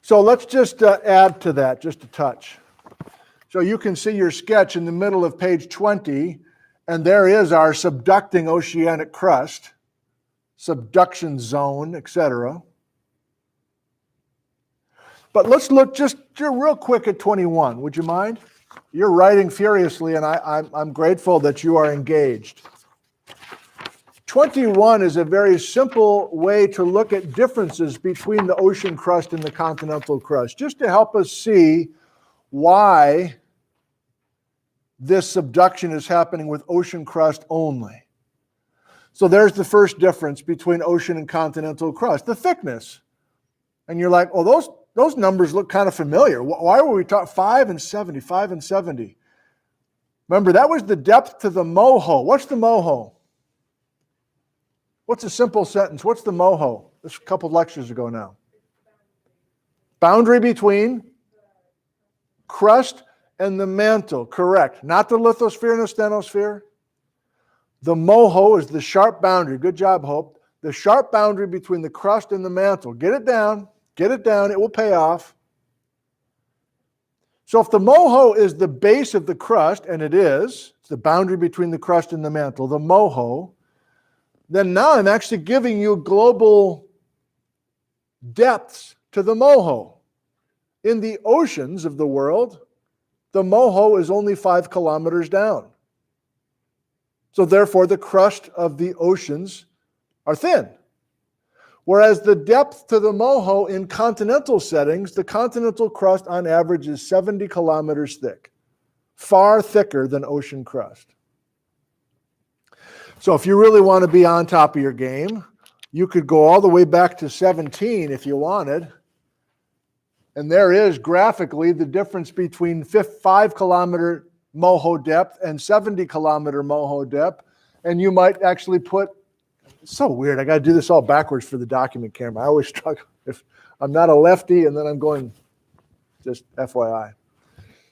So let's just add to that just a touch. So you can see your sketch in the middle of page 20, and there is our subducting oceanic crust, subduction zone, etc. But let's look just real quick at 21. Would you mind? You're writing furiously, and I'm grateful that you are engaged. 21 is a very simple way to look at differences between the ocean crust and the continental crust, just to help us see why this subduction is happening with ocean crust only. So there's the first difference between ocean and continental crust, the thickness. And you're like, oh, those numbers look kind of familiar. Why were we talking 5 and 70, 5 and 70? Remember, that was the depth to the moho. What's the moho? What's a simple sentence? What's the moho? This is a couple lectures ago now. Boundary between crust and the mantle, correct. Not the lithosphere and the stenosphere. The moho is the sharp boundary. Good job, Hope. The sharp boundary between the crust and the mantle. Get it down. Get it down. It will pay off. So if the moho is the base of the crust, and it is, it's the boundary between the crust and the mantle, the moho, then now I'm actually giving you global depths to the moho. In the oceans of the world, the moho is only 5 kilometers down. So therefore, the crust of the oceans are thin. Whereas the depth to the moho in continental settings, the continental crust on average is 70 kilometers thick, far thicker than ocean crust. So if you really want to be on top of your game, you could go all the way back to 17 if you wanted. And there is graphically the difference between 5 kilometer moho depth and 70 kilometer moho depth. And you might actually put, it's so weird, I got to do this all backwards for the document camera. I always struggle if I'm not a lefty and then I'm going, just FYI.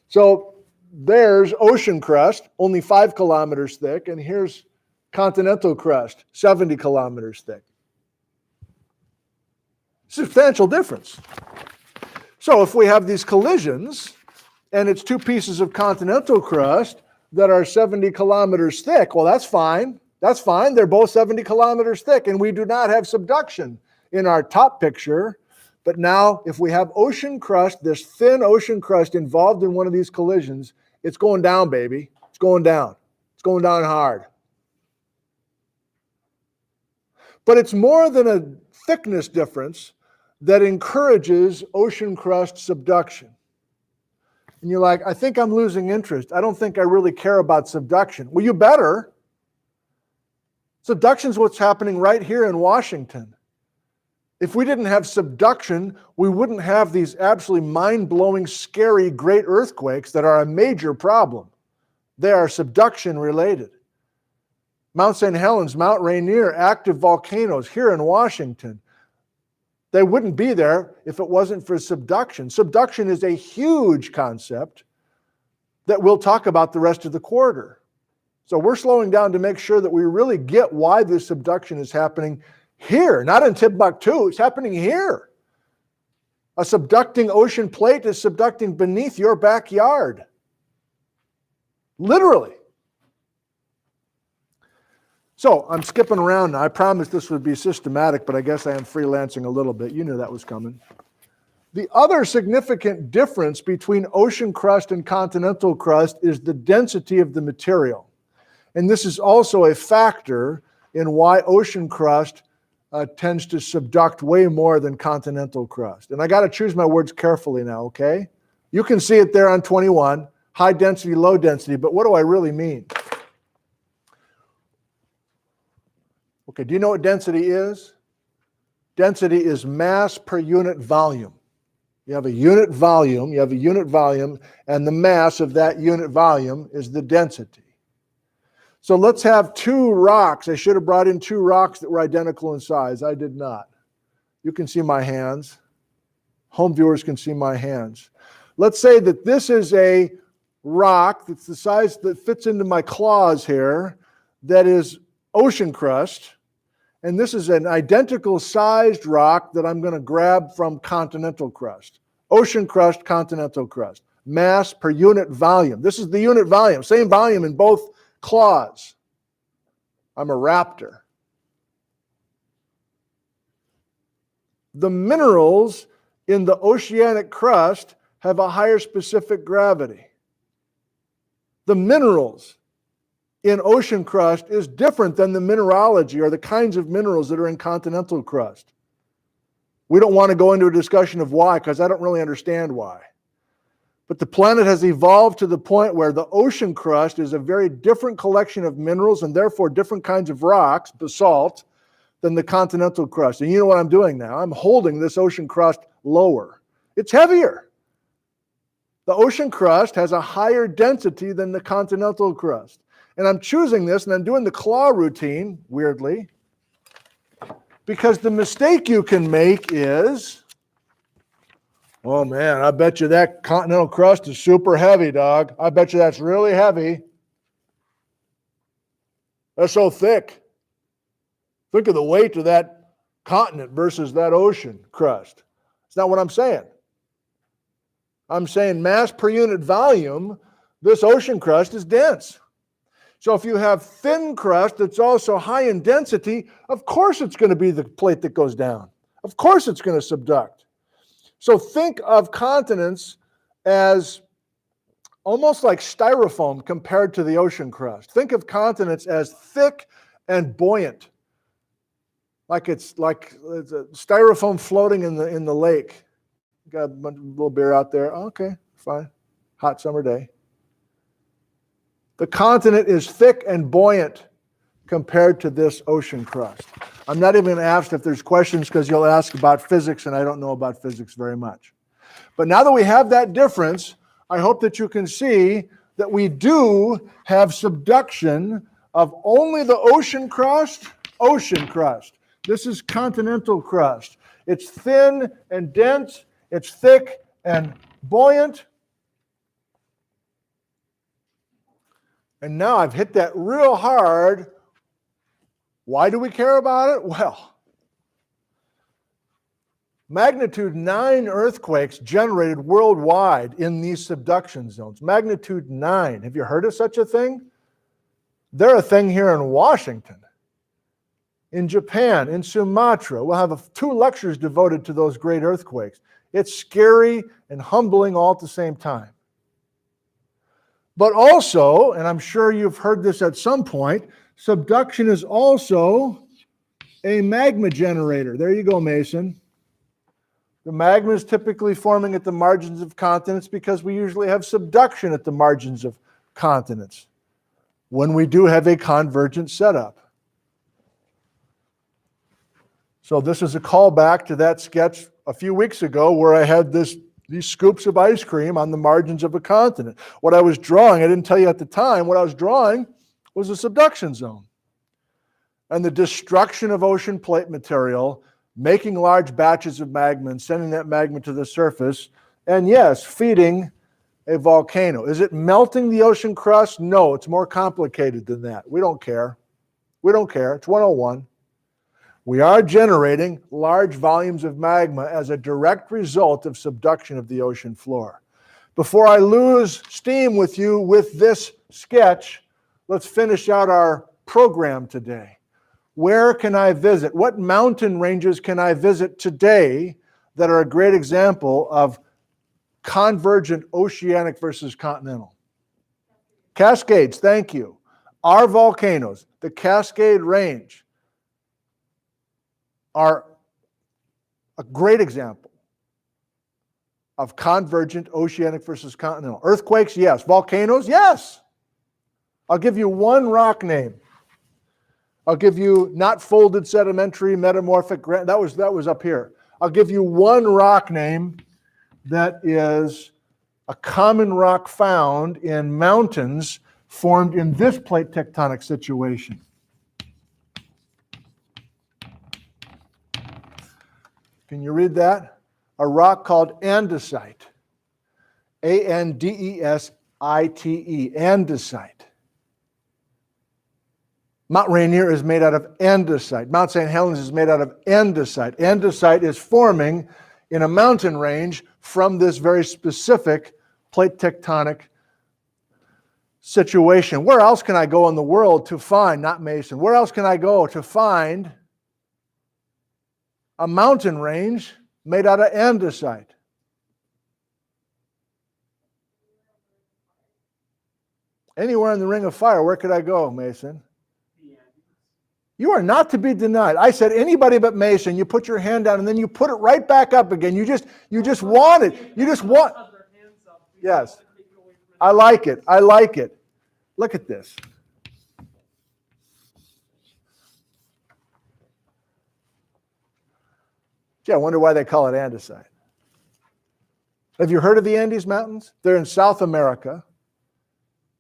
So there's ocean crust, only 5 kilometers thick, and here's continental crust, 70 kilometers thick. Substantial difference. So if we have these collisions, and it's 2 pieces of continental crust that are 70 kilometers thick, well, that's fine. That's fine. They're both 70 kilometers thick, and we do not have subduction in our top picture. But now, if we have ocean crust, this thin ocean crust involved in one of these collisions, it's going down, baby. It's going down. It's going down hard. But it's more than a thickness difference that encourages ocean crust subduction. And you're like, I think I'm losing interest. I don't think I really care about subduction. Well, you better. Subduction is what's happening right here in Washington. If we didn't have subduction, we wouldn't have these absolutely mind-blowing, scary, great earthquakes that are a major problem. They are subduction related. Mount St. Helens, Mount Rainier, active volcanoes here in Washington. They wouldn't be there if it wasn't for subduction. Subduction is a huge concept that we'll talk about the rest of the quarter. So we're slowing down to make sure that we really get why this subduction is happening here, not in Timbuktu. It's happening here. A subducting ocean plate is subducting beneath your backyard. Literally. So I'm skipping around now. I promised this would be systematic, but I guess I am freelancing a little bit. You knew that was coming. The other significant difference between ocean crust and continental crust is the density of the material. And this is also a factor in why ocean crust tends to subduct way more than continental crust. And I got to choose my words carefully now, okay? You can see it there on 21, high density, low density, but what do I really mean? Okay, do you know what density is? Density is mass per unit volume. You have a unit volume, and the mass of that unit volume is the density. So let's have 2 rocks. I should have brought in 2 rocks that were identical in size. I did not. You can see my hands. Home viewers can see my hands. Let's say that this is a rock that's the size that fits into my claws here, that is ocean crust. And this is an identical sized rock that I'm going to grab from continental crust. Ocean crust, continental crust. Mass per unit volume. This is the unit volume. Same volume in both claws. I'm a raptor. The minerals in the oceanic crust have a higher specific gravity. The minerals in ocean crust is different than the mineralogy or the kinds of minerals that are in continental crust. We don't want to go into a discussion of why, because I don't really understand why. But the planet has evolved to the point where the ocean crust is a very different collection of minerals and therefore different kinds of rocks, basalt, than the continental crust. And you know what I'm doing now? I'm holding this ocean crust lower. It's heavier. The ocean crust has a higher density than the continental crust. And I'm choosing this and I'm doing the claw routine, weirdly, because the mistake you can make is, oh man, I bet you that continental crust is super heavy, dog. I bet you that's really heavy. That's so thick. Think of the weight of that continent versus that ocean crust. It's not what I'm saying. I'm saying mass per unit volume, this ocean crust is dense. So if you have thin crust that's also high in density, of course it's going to be the plate that goes down. Of course it's going to subduct. So think of continents as almost like styrofoam compared to the ocean crust. Think of continents as thick and buoyant, like it's a styrofoam floating in the lake. Got a little beer out there. Okay, fine. Hot summer day. The continent is thick and buoyant compared to this ocean crust. I'm not even going to ask if there's questions because you'll ask about physics, and I don't know about physics very much. But now that we have that difference, I hope that you can see that we do have subduction of only the ocean crust. This is continental crust. It's thin and dense. It's thick and buoyant. And now I've hit that real hard. Why do we care about it? Well, magnitude 9 earthquakes generated worldwide in these subduction zones. Magnitude 9. Have you heard of such a thing? They're a thing here in Washington, in Japan, in Sumatra. We'll have 2 lectures devoted to those great earthquakes. It's scary and humbling all at the same time. But also, and I'm sure you've heard this at some point, subduction is also a magma generator. There you go, Mason. The magma is typically forming at the margins of continents because we usually have subduction at the margins of continents when we do have a convergent setup. So this is a callback to that sketch a few weeks ago where I had these scoops of ice cream on the margins of a continent. What I was drawing, I didn't tell you at the time, what I was drawing was a subduction zone. And the destruction of ocean plate material, making large batches of magma and sending that magma to the surface, and yes, feeding a volcano. Is it melting the ocean crust? No, it's more complicated than that. We don't care. We don't care. It's 101. We are generating large volumes of magma as a direct result of subduction of the ocean floor. Before I lose steam with you with this sketch, let's finish out our program today. Where can I visit? What mountain ranges can I visit today that are a great example of convergent oceanic versus continental? Cascades, thank you. Our volcanoes, the Cascade Range, are a great example of convergent oceanic versus continental. Earthquakes, yes. Volcanoes, yes. I'll give you one rock name. I'll give you not folded sedimentary metamorphic granite. That was up here. I'll give you one rock name that is a common rock found in mountains formed in this plate tectonic situation. Can you read that? A rock called andesite. Andesite. Andesite. Mount Rainier is made out of andesite. Mount St. Helens is made out of andesite. Andesite is forming in a mountain range from this very specific plate tectonic situation. Where else can I go in the world to find, not Mason, where else can I go to find a mountain range made out of andesite? Anywhere in the Ring of Fire. Where could I go, Mason? You are not to be denied. I said anybody but Mason. You put your hand down and then you put it right back up again. You just want it. You just want. Yes. I like it. I like it. Look at this. Gee, I wonder why they call it andesite. Have you heard of the Andes Mountains? They're in South America.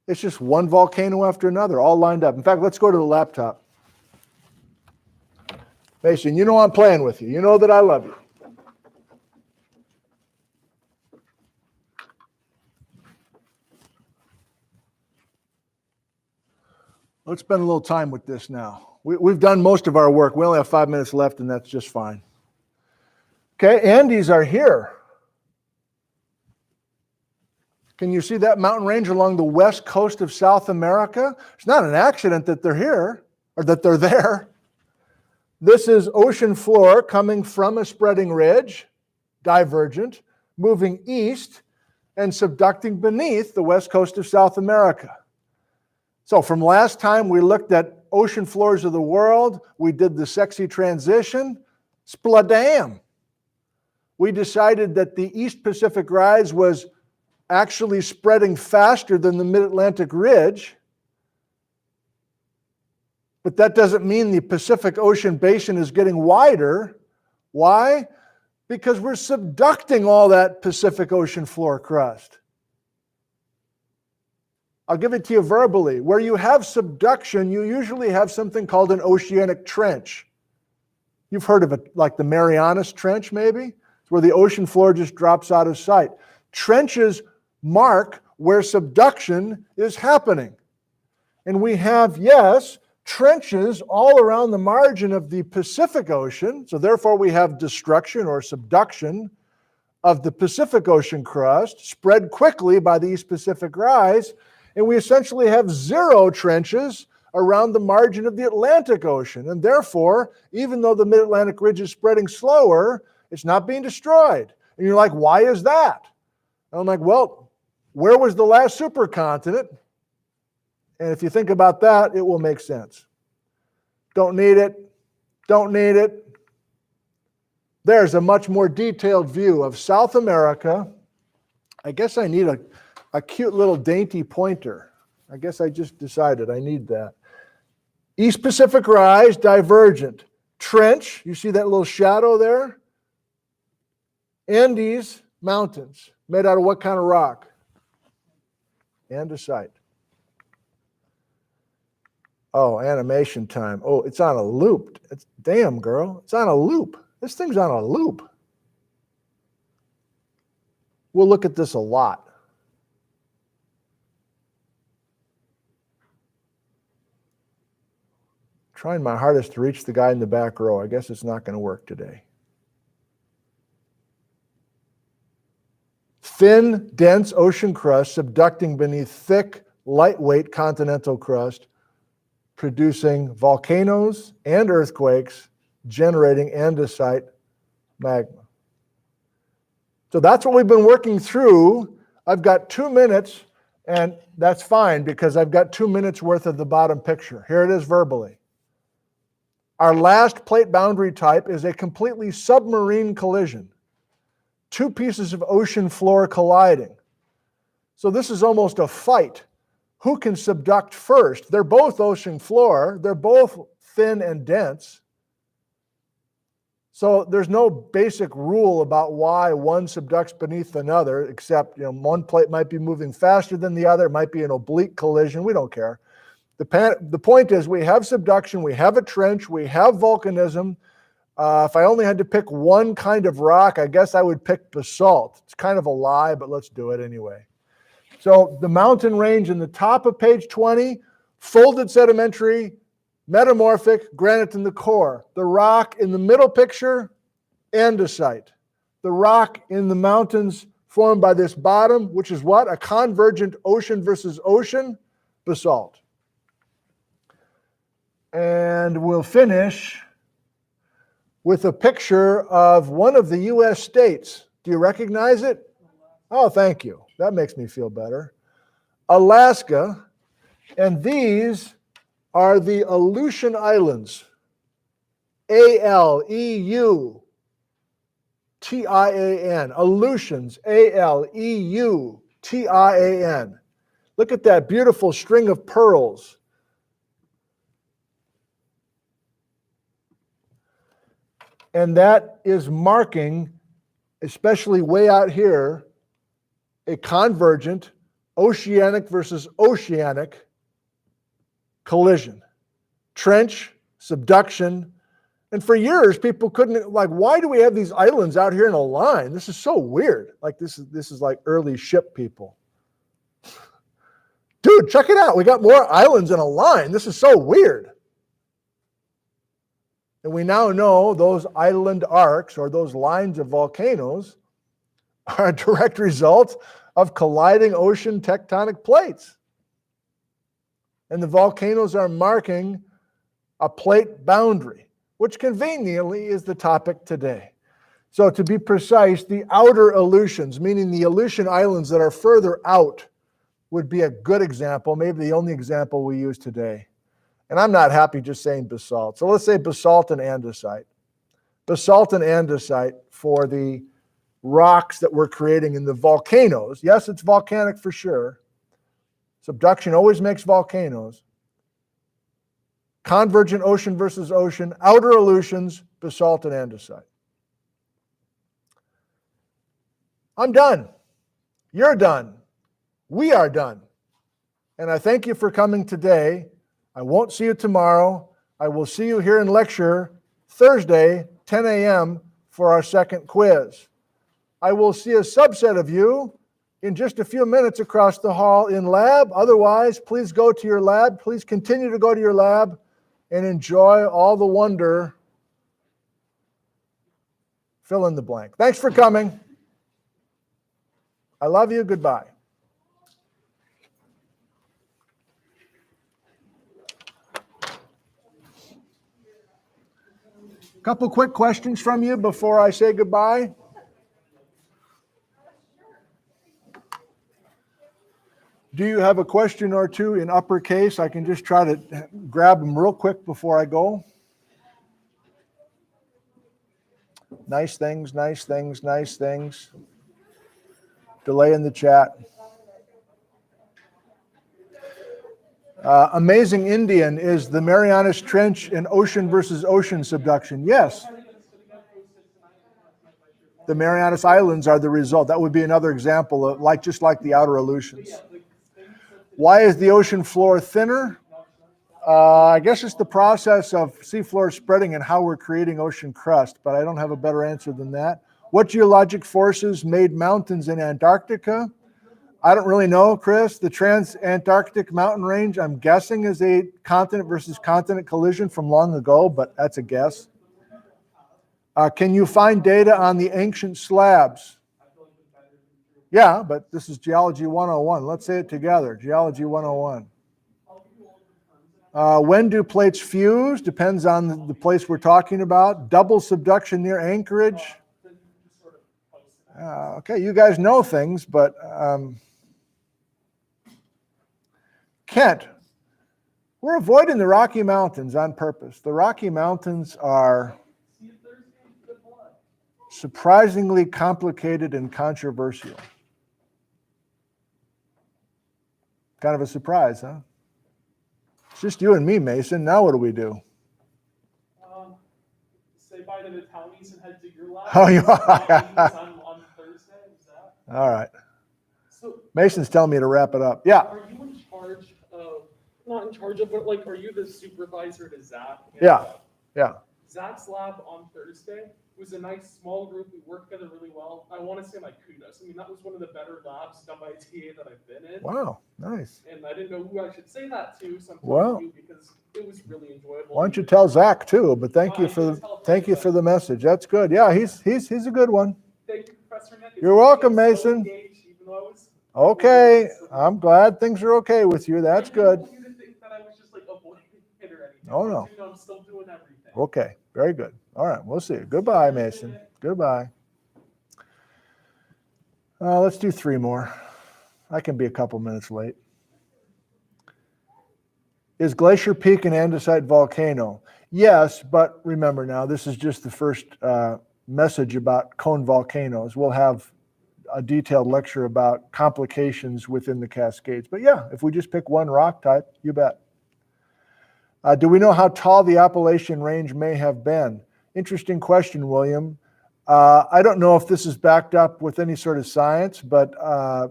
It's just one volcano after another, all lined up. In fact, let's go to the laptop. Mason, you know I'm playing with you. You know that I love you. Let's spend a little time with this now. We've done most of our work. We only have 5 minutes left, and that's just fine. Okay, Andes are here. Can you see that mountain range along the west coast of South America? It's not an accident that they're here, or that they're there. This is ocean floor coming from a spreading ridge, divergent, moving east and subducting beneath the west coast of South America. So from last time we looked at ocean floors of the world, we did the sexy transition, spladam. We decided that the East Pacific rise was actually spreading faster than the Mid-Atlantic ridge. But that doesn't mean the Pacific Ocean basin is getting wider. Why? Because we're subducting all that Pacific Ocean floor crust. I'll give it to you verbally. Where you have subduction, you usually have something called an oceanic trench. You've heard of it, like the Marianas Trench, maybe? It's where the ocean floor just drops out of sight. Trenches mark where subduction is happening. And we have, yes, trenches all around the margin of the Pacific Ocean. So therefore we have destruction or subduction of the Pacific Ocean crust spread quickly by the East Pacific rise. And we essentially have zero trenches around the margin of the Atlantic Ocean. And therefore, even though the Mid-Atlantic ridge is spreading slower, it's not being destroyed. And you're like, why is that? And I'm like, well, where was the last supercontinent? And if you think about that, it will make sense. Don't need it. Don't need it. There's a much more detailed view of South America. I guess I need a cute little dainty pointer. I guess I just decided I need that. East Pacific rise, divergent. Trench, you see that little shadow there? Andes Mountains, made out of what kind of rock? Andesite. Oh, animation time. Oh, it's on a loop. Damn, girl, it's on a loop. This thing's on a loop. We'll look at this a lot. Trying my hardest to reach the guy in the back row. I guess it's not going to work today. Thin, dense ocean crust subducting beneath thick, lightweight continental crust, producing volcanoes and earthquakes, generating andesite magma. So that's what we've been working through. I've got 2 minutes, and that's fine because I've got 2 minutes worth of the bottom picture. Here it is verbally. Our last plate boundary type is a completely submarine collision. 2 pieces of ocean floor colliding. So this is almost a fight. Who can subduct first? They're both ocean floor. They're both thin and dense. So there's no basic rule about why one subducts beneath another, except one plate might be moving faster than the other. It might be an oblique collision. We don't care. The point is we have subduction, we have a trench, we have volcanism. If I only had to pick one kind of rock, I guess I would pick basalt. It's kind of a lie, but let's do it anyway. So the mountain range in the top of page 20, folded sedimentary, metamorphic, granite in the core. The rock in the middle picture, andesite. The rock in the mountains formed by this bottom, which is what? A convergent ocean versus ocean, basalt. And we'll finish with a picture of one of the U.S. states. Do you recognize it? Oh, thank you. That makes me feel better. Alaska, and these are the Aleutian Islands. A-L-E-U-T-I-A-N. Aleutians, A-L-E-U-T-I-A-N. Tian. Look at that beautiful string of pearls. And that is marking, especially way out here, a convergent oceanic versus oceanic collision. Trench, subduction. And for years, people couldn't, like, why do we have these islands out here in a line? This is so weird. Like, this is like early ship people. Dude, check it out. We got more islands in a line. This is so weird. And we now know those island arcs, or those lines of volcanoes, are a direct result of colliding ocean tectonic plates. And the volcanoes are marking a plate boundary, which conveniently is the topic today. So to be precise, the outer Aleutians, meaning the Aleutian islands that are further out, would be a good example, maybe the only example we use today. And I'm not happy just saying basalt. So let's say basalt and andesite. Basalt and andesite for the rocks that we're creating in the volcanoes. Yes, it's volcanic for sure. Subduction always makes volcanoes. Convergent ocean versus ocean, outer Aleutians, basalt and andesite. I'm done. You're done. We are done. And I thank you for coming today. I won't see you tomorrow. I will see you here in lecture Thursday, 10 a.m. for our second quiz. I will see a subset of you in just a few minutes across the hall in lab. Otherwise, please go to your lab. Please continue to go to your lab and enjoy all the wonder. Fill in the blank. Thanks for coming. I love you. Goodbye. Couple quick questions from you before I say goodbye. Do you have a question or two in uppercase? I can just try to grab them real quick before I go. Nice things, nice things, nice things. Delay in the chat. Amazing Indian, is the Marianas Trench an ocean versus ocean subduction? Yes. The Marianas Islands are the result. That would be another example of just like the outer Aleutians. Why is the ocean floor thinner? I guess it's the process of seafloor spreading and how we're creating ocean crust, but I don't have a better answer than that. What geologic forces made mountains in Antarctica? I don't really know, Chris. The Trans-Antarctic Mountain Range, I'm guessing, is a continent versus continent collision from long ago, but that's a guess. Can you find data on the ancient slabs? Yeah, but this is Geology 101. Let's say it together. Geology 101. When do plates fuse? Depends on the place we're talking about. Double subduction near Anchorage. Okay, you guys know things, but Kent, we're avoiding the Rocky Mountains on purpose. The Rocky Mountains are surprisingly complicated and controversial. Kind of a surprise, huh? It's just you and me, Mason. Now what do we do? Say bye to the townies and head to your lab. Oh, you are. on Thursday, is that? All right. So, Mason's telling me to wrap it up. Yeah. are you in charge of, not in charge of, but like, are you the supervisor to Zach? Yeah. Yeah. Zach's lab on Thursday was a nice small group. We worked together really well. I want to say my kudos. I mean, that was one of the better labs done by a TA that I've been in. Wow. Nice. And I didn't know who I should say that to, so I'm Well, telling you because it was really enjoyable. Why don't you tell Zach too? But thank you for the message. That's good. Yeah, he's a good one. Thank you, Professor Nick. You're welcome, Mason. Engaged, even though I was Okay. I'm glad things are okay with you. That's good. I didn't want you to think that I was just like avoiding it or anything. Oh, no. You know, I'm still doing everything. Okay. Very good. All right. We'll see you. Goodbye, Mason. Goodbye. Let's do 3 more. I can be a couple minutes late. Is Glacier Peak an andesite volcano? Yes, but remember now, this is just the first message about cone volcanoes. We'll have a detailed lecture about complications within the Cascades. But yeah, if we just pick one rock type, you bet. Do we know how tall the Appalachian Range may have been? Interesting question, William. I don't know if this is backed up with any sort of science, but I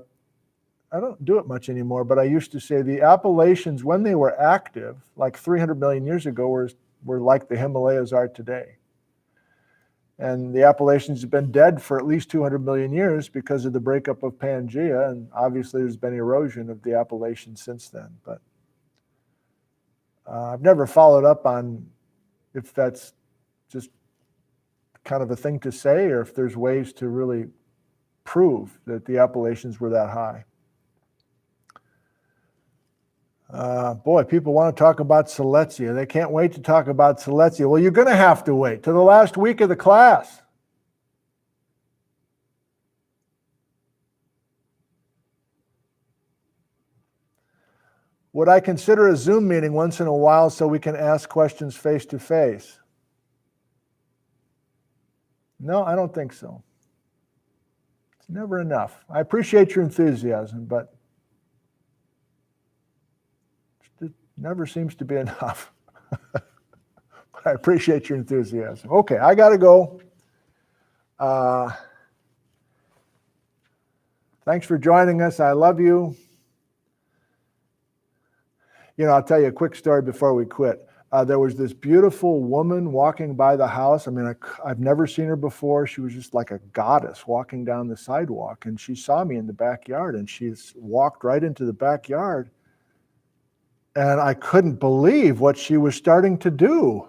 don't do it much anymore. But I used to say the Appalachians, when they were active, like 300 million years ago, were like the Himalayas are today. And the Appalachians have been dead for at least 200 million years because of the breakup of Pangea. And obviously there's been erosion of the Appalachians since then. But I've never followed up on if that's just kind of a thing to say or if there's ways to really prove that the Appalachians were that high. Boy, people want to talk about Silesia. They can't wait to talk about Silesia. Well, you're going to have to wait to the last week of the class. Would I consider a Zoom meeting once in a while so we can ask questions face to face? No, I don't think so. It's never enough. I appreciate your enthusiasm, but it never seems to be enough. I appreciate your enthusiasm. Okay, I got to go. Thanks for joining us. I love you. You know, I'll tell you a quick story before we quit. There was this beautiful woman walking by the house. I mean, I've never seen her before. She was just like a goddess walking down the sidewalk. And she saw me in the backyard and she walked right into the backyard. And I couldn't believe what she was starting to do.